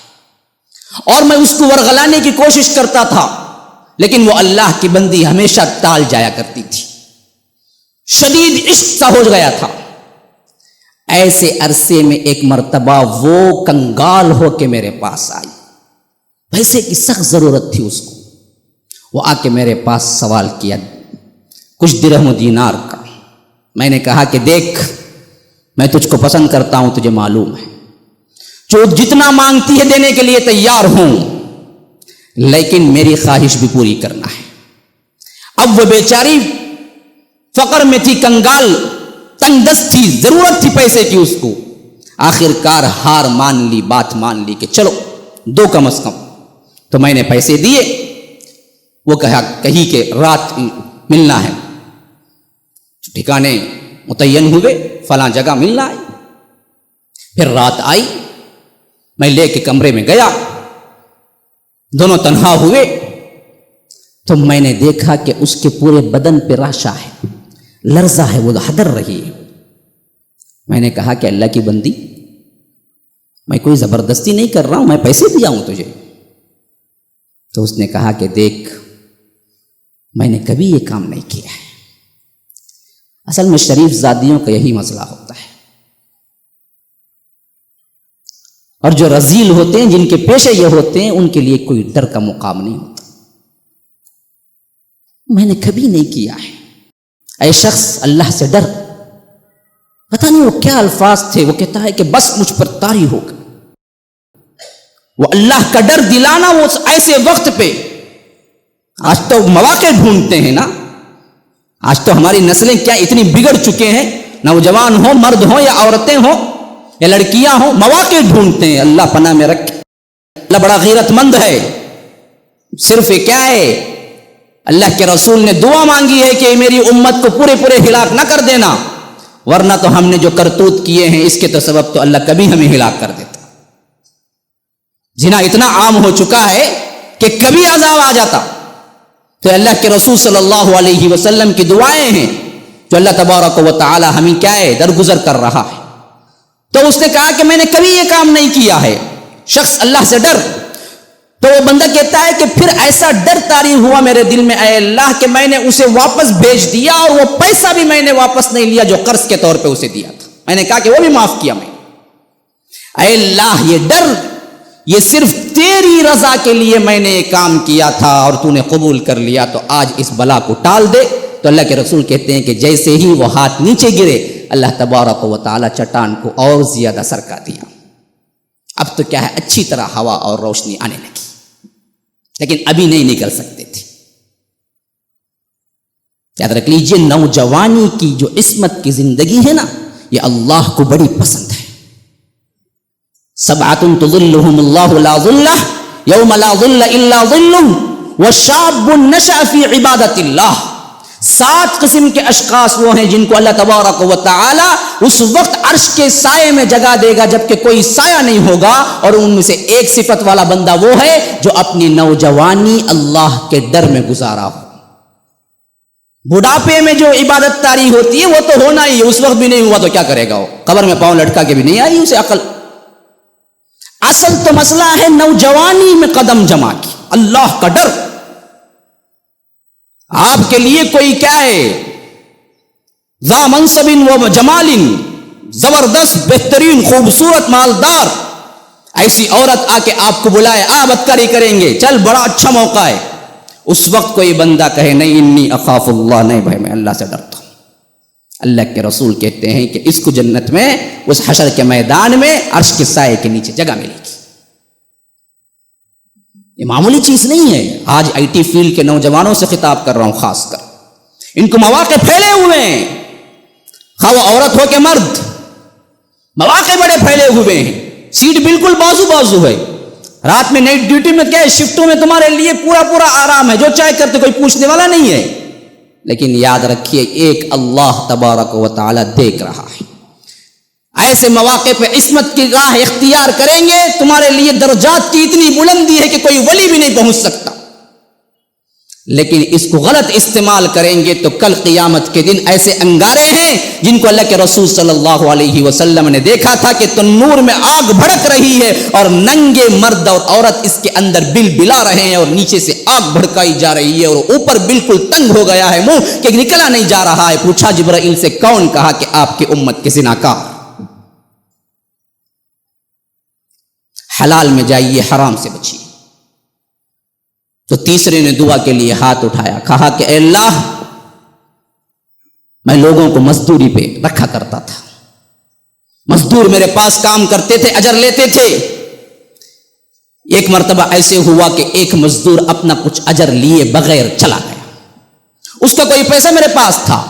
Speaker 2: اور میں اس کو ورغلانے کی کوشش کرتا تھا لیکن وہ اللہ کی بندی ہمیشہ ٹال جایا کرتی تھی. شدید عشق سا ہو گیا تھا. ایسے عرصے میں ایک مرتبہ وہ کنگال ہو کے میرے پاس آئی, پیسے کی سخت ضرورت تھی اس کو. وہ آ کے میرے پاس سوال کیا کچھ درہم و دینار کا. میں نے کہا کہ دیکھ میں تجھ کو پسند کرتا ہوں, تجھے معلوم ہے, جو جتنا مانگتی ہے دینے کے لیے تیار ہوں, لیکن میری خواہش بھی پوری کرنا ہے. اب وہ بیچاری فقر میں تھی, کنگال تنگ دست تھی, ضرورت تھی پیسے کی اس کو. آخر کار ہار مان لی, بات مان لی کہ چلو دو کم از کم. تو میں نے پیسے دیے. وہ کہی کہ رات ملنا ہے, ٹھکانے متعین ہوئے, فلاں جگہ ملنا ہے. پھر رات آئی, میں لے کے کمرے میں گیا, دونوں تنہا ہوئے تو میں نے دیکھا کہ اس کے پورے بدن پہ راشا ہے، لرزہ ہے، وہ ہدر رہی ہے۔ میں نے کہا کہ اللہ کی بندی، میں کوئی زبردستی نہیں کر رہا ہوں، میں پیسے دیا ہوں تجھے۔ تو اس نے کہا کہ دیکھ، میں نے کبھی یہ کام نہیں کیا ہے۔ اصل میں شریف زادیوں کا یہی مسئلہ ہوتا ہے، اور جو رذیل ہوتے ہیں، جن کے پیشے یہ ہوتے ہیں، ان کے لیے کوئی ڈر کا مقام نہیں ہوتا۔ میں نے کبھی نہیں کیا ہے۔ اے شخص، اللہ سے ڈر۔ پتہ نہیں وہ کیا الفاظ تھے، وہ کہتا ہے کہ بس مجھ پر طاری ہوگا۔ وہ اللہ کا ڈر دلانا وہ ایسے وقت پہ، آج تو مواقع ڈھونڈتے ہیں نا، آج تو ہماری نسلیں کیا اتنی بگڑ چکے ہیں، نوجوان ہوں، مرد ہوں یا عورتیں ہوں یا لڑکیاں ہوں، مواقع ڈھونڈتے ہیں۔ اللہ پناہ میں رکھے۔ اللہ بڑا غیرت مند ہے۔ صرف یہ کیا ہے، اللہ کے رسول نے دعا مانگی ہے کہ میری امت کو پورے ہلاک نہ کر دینا، ورنہ تو ہم نے جو کرتوت کیے ہیں اس کے تو سبب تو اللہ کبھی ہمیں ہلاک کر دیتا۔ زنا اتنا عام ہو چکا ہے کہ کبھی عذاب آ جاتا۔ تو اللہ کے رسول صلی اللہ علیہ وسلم کی دعائیں ہیں جو اللہ تبارک و تعالی ہمیں کیا ہے درگزر کر رہا ہے۔ تو اس نے کہا کہ میں نے کبھی یہ کام نہیں کیا ہے۔ شخص اللہ سے ڈر۔ تو وہ بندہ کہتا ہے کہ پھر ایسا ڈر طاری ہوا میرے دل میں، اے اللہ، کہ میں نے اسے واپس بھیج دیا، اور وہ پیسہ بھی میں نے واپس نہیں لیا جو قرض کے طور پہ اسے دیا تھا۔ میں نے کہا کہ وہ بھی معاف کیا میں۔ اے اللہ، یہ ڈر، یہ صرف تیری رضا کے لیے میں نے یہ کام کیا تھا، اور تو نے قبول کر لیا، تو آج اس بلا کو ٹال دے۔ تو اللہ کے رسول کہتے ہیں کہ جیسے ہی وہ ہاتھ نیچے گرے، اللہ تبارک و تعالی چٹان کو اور زیادہ سرکا دیا۔ اب تو کیا ہے، اچھی طرح ہوا اور روشنی آنے لگی، لیکن ابھی نہیں نکل سکتے تھے۔ یاد رکھ لیجئے، نوجوانی کی جو عصمت کی زندگی ہے نا، یہ اللہ کو بڑی پسند ہے۔ سبعۃ تظلهم اللہ لا ظلہ یوم لا ظل الا ظلہ وشاب نشأ فی عبادت اللہ۔ 7 قسم کے اشخاص وہ ہیں جن کو اللہ تبارک و تعالی اس وقت عرش کے سائے میں جگہ دے گا جبکہ کوئی سایہ نہیں ہوگا، اور ان میں سے ایک صفت والا بندہ وہ ہے جو اپنی نوجوانی اللہ کے ڈر میں گزارا ہو۔ بڑھاپے میں جو عبادت تاری ہوتی ہے وہ تو ہونا ہی ہے، اس وقت بھی نہیں ہوا تو کیا کرے گا وہ؟ قبر میں پاؤں لٹکا کے بھی نہیں آئی اسے عقل۔ اصل تو مسئلہ ہے نوجوانی میں قدم جما کی، اللہ کا ڈر۔ آپ کے لیے کوئی کیا ہے، ذا منصب و جمال، زبردست، بہترین، خوبصورت، مالدار، ایسی عورت آ کے آپ کو بلائے، بدکاری کریں گے، چل بڑا اچھا موقع ہے، اس وقت کوئی بندہ کہے نہیں انی اخاف اللہ، نہیں بھائی میں اللہ سے ڈرتا ہوں۔ اللہ کے رسول کہتے ہیں کہ اس کو جنت میں اس حشر کے میدان میں عرش کے سائے کے نیچے جگہ ملے گی۔ یہ معمولی چیز نہیں ہے۔ آج آئی ٹی فیلڈ کے نوجوانوں سے خطاب کر رہا ہوں، خاص کر ان کو مواقع پھیلے ہوئے ہیں، خواہ وہ عورت ہو کہ مرد، مواقع بڑے پھیلے ہوئے ہیں۔ سیٹ بالکل بازو بازو ہے، رات میں نائٹ ڈیوٹی میں کیا ہے، شفٹوں میں تمہارے لیے پورا آرام ہے، جو چاہے کرتے، کوئی پوچھنے والا نہیں ہے۔ لیکن یاد رکھیے، ایک اللہ تبارک و تعالی دیکھ رہا ہے۔ ایسے مواقع پہ عصمت کی راہ اختیار کریں گے، تمہارے لیے درجات کی اتنی بلندی ہے کہ کوئی ولی بھی نہیں پہنچ سکتا۔ لیکن اس کو غلط استعمال کریں گے تو کل قیامت کے دن ایسے انگارے ہیں جن کو اللہ کے رسول صلی اللہ علیہ وسلم نے دیکھا تھا کہ تنور میں آگ بھڑک رہی ہے اور ننگے مرد اور عورت اس کے اندر بل بلا رہے ہیں، اور نیچے سے آگ بھڑکائی جا رہی ہے، اور اوپر بالکل تنگ ہو گیا ہے منہ کہ نکلا نہیں جا رہا ہے۔ پوچھا جبرائیل سے، کون؟ کہا کہ آپ کی امت کے زناکار۔ حلال میں جائیے، حرام سے بچیے۔ تو تیسرے نے دعا کے لیے ہاتھ اٹھایا، کہا کہ اے اللہ، میں لوگوں کو مزدوری پہ رکھا کرتا تھا، مزدور میرے پاس کام کرتے تھے، اجر لیتے تھے۔ ایک مرتبہ ایسے ہوا کہ ایک مزدور اپنا کچھ اجر لیے بغیر چلا گیا، اس کا کوئی پیسہ میرے پاس تھا،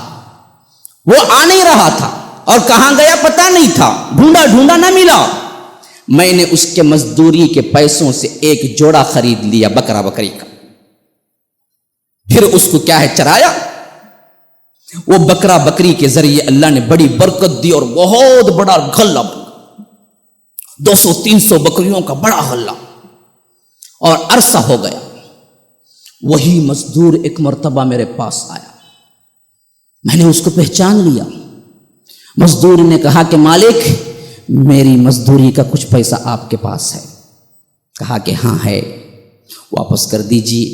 Speaker 2: وہ آ نہیں رہا تھا، اور کہاں گیا پتہ نہیں تھا، ڈھونڈا نہ ملا۔ میں نے اس کے مزدوری کے پیسوں سے ایک جوڑا خرید لیا، بکرا بکری کا، پھر اس کو کیا ہے چرایا۔ وہ بکرا بکری کے ذریعے اللہ نے بڑی برکت دی اور بہت بڑا غلہ بنا، 200-300 بکریوں کا بڑا غلہ، اور عرصہ ہو گیا. وہی مزدور ایک مرتبہ میرے پاس آیا. میں نے اس کو پہچان لیا. مزدور نے کہا کہ مالک میری مزدوری کا کچھ پیسہ آپ کے پاس ہے. کہا کہ ہاں ہے, واپس کر دیجیے.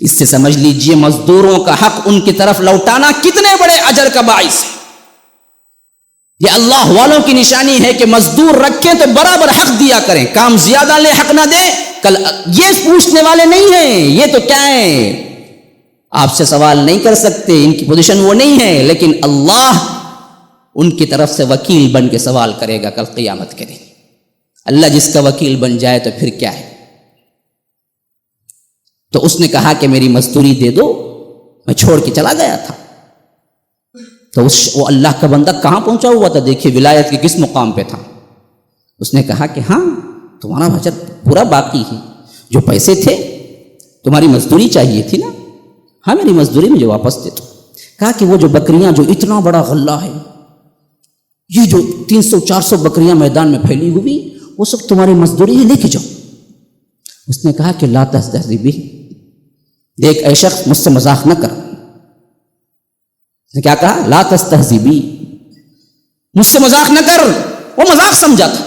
Speaker 2: اس سے سمجھ لیجیے مزدوروں کا حق ان کی طرف لوٹانا کتنے بڑے اجر کا باعث ہے. یہ اللہ والوں کی نشانی ہے کہ مزدور رکھیں تو برابر حق دیا کریں, کام زیادہ لے حق نہ دے. کل یہ پوچھنے والے نہیں ہیں یہ تو کیا ہے, آپ سے سوال نہیں کر سکتے, ان کی پوزیشن وہ نہیں ہے, لیکن اللہ ان کی طرف سے وکیل بن کے سوال کرے گا کل قیامت کے دن. اللہ جس کا وکیل بن جائے تو پھر کیا ہے. تو اس نے کہا کہ میری مزدوری دے دو, میں چھوڑ کے چلا گیا تھا. تو وہ اللہ کا بندہ کہاں پہنچا ہوا تھا, دیکھیے ولایت کے کس مقام پہ تھا. اس نے کہا کہ ہاں تمہارا اجر پورا باقی ہے, جو پیسے تھے تمہاری مزدوری چاہیے تھی نا, ہاں میری مزدوری مجھے واپس دے دو. کہا کہ وہ جو بکریاں جو اتنا بڑا غلہ ہے, یہ جو 300-400 بکریاں میدان میں پھیلی ہوئی, وہ سب تمہاری مزدوری ہے, لے کے جاؤ. اس نے کہا کہ لا تستہزئ بی, دیکھ اے شخص مجھ سے مذاق نہ کر. اس نے کیا کہا, لا تستہزئ بی, مجھ سے مذاق نہ کر. وہ مذاق سمجھا تھا.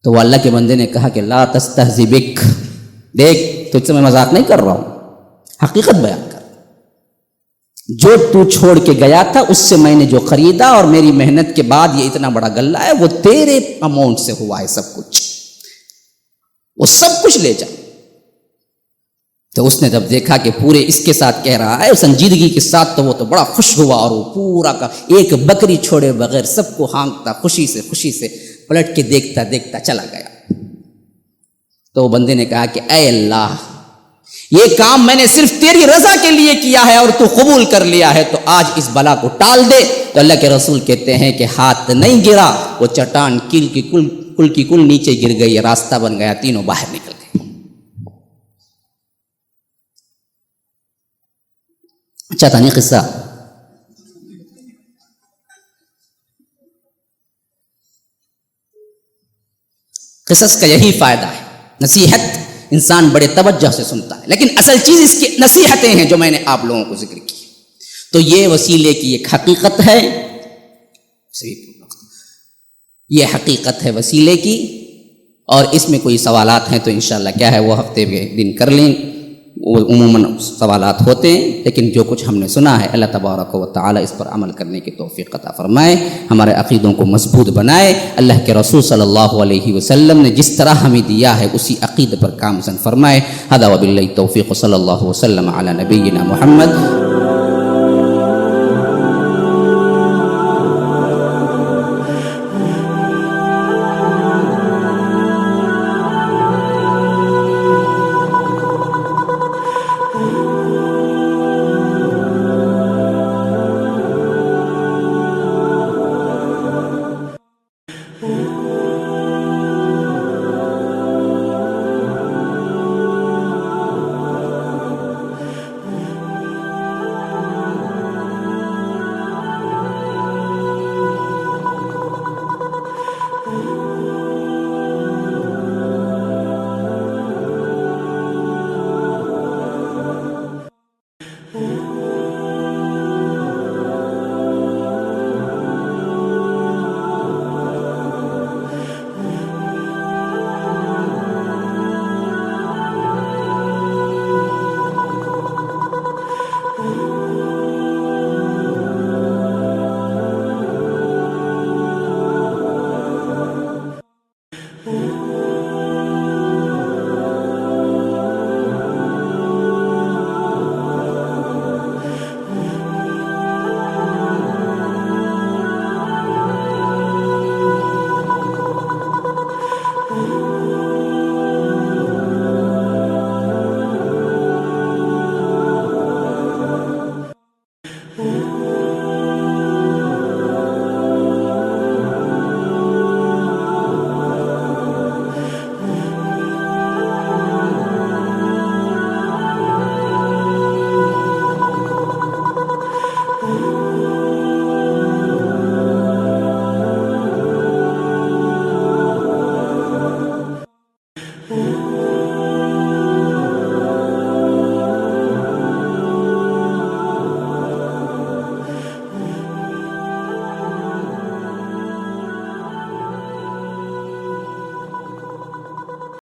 Speaker 2: تو وہ اللہ کے بندے نے کہا کہ لا تستہزئ بک, دیکھ تجھ سے میں مذاق نہیں کر رہا ہوں, حقیقت بیان کر. جو تو چھوڑ کے گیا تھا اس سے میں نے جو خریدا اور میری محنت کے بعد یہ اتنا بڑا غلہ ہے, وہ تیرے اماؤنٹ سے ہوا ہے سب کچھ, وہ سب کچھ لے جا. تو اس نے جب دیکھا کہ پورے اس کے ساتھ کہہ رہا ہے سنجیدگی کے ساتھ, تو وہ تو بڑا خوش ہوا, اور وہ پورا کا ایک بکری چھوڑے بغیر سب کو ہانکتا خوشی سے پلٹ کے دیکھتا چلا گیا. تو وہ بندے نے کہا کہ اے اللہ, یہ کام میں نے صرف تیری رضا کے لیے کیا ہے اور تو قبول کر لیا ہے, تو آج اس بلا کو ٹال دے. تو اللہ کے رسول کہتے ہیں کہ ہاتھ نہیں گرا, وہ چٹان کل کی کل نیچے گر گئی, راستہ بن گیا, تینوں باہر نکل گئے. اچھا تھا نہیں قصہ. قصص کا یہی فائدہ ہے, نصیحت انسان بڑے توجہ سے سنتا ہے, لیکن اصل چیز اس کی نصیحتیں ہیں جو میں نے آپ لوگوں کو ذکر کی. تو یہ وسیلے کی ایک حقیقت ہے, یہ حقیقت ہے وسیلے کی. اور اس میں کوئی سوالات ہیں تو انشاءاللہ کیا ہے وہ ہفتے کے دن کر لیں, وہ عموماً سوالات ہوتے ہیں, لیکن جو کچھ ہم نے سنا ہے اللہ تبارک و تعالی اس پر عمل کرنے کی توفیق عطا فرمائے, ہمارے عقیدوں کو مضبوط بنائے. اللہ کے رسول صلی اللہ علیہ وسلم نے جس طرح ہمیں دیا ہے اسی عقیدے پر کام فرمائے. ھذا وباللہ التوفیق, صلی اللہ وسلم علی نبینا محمد.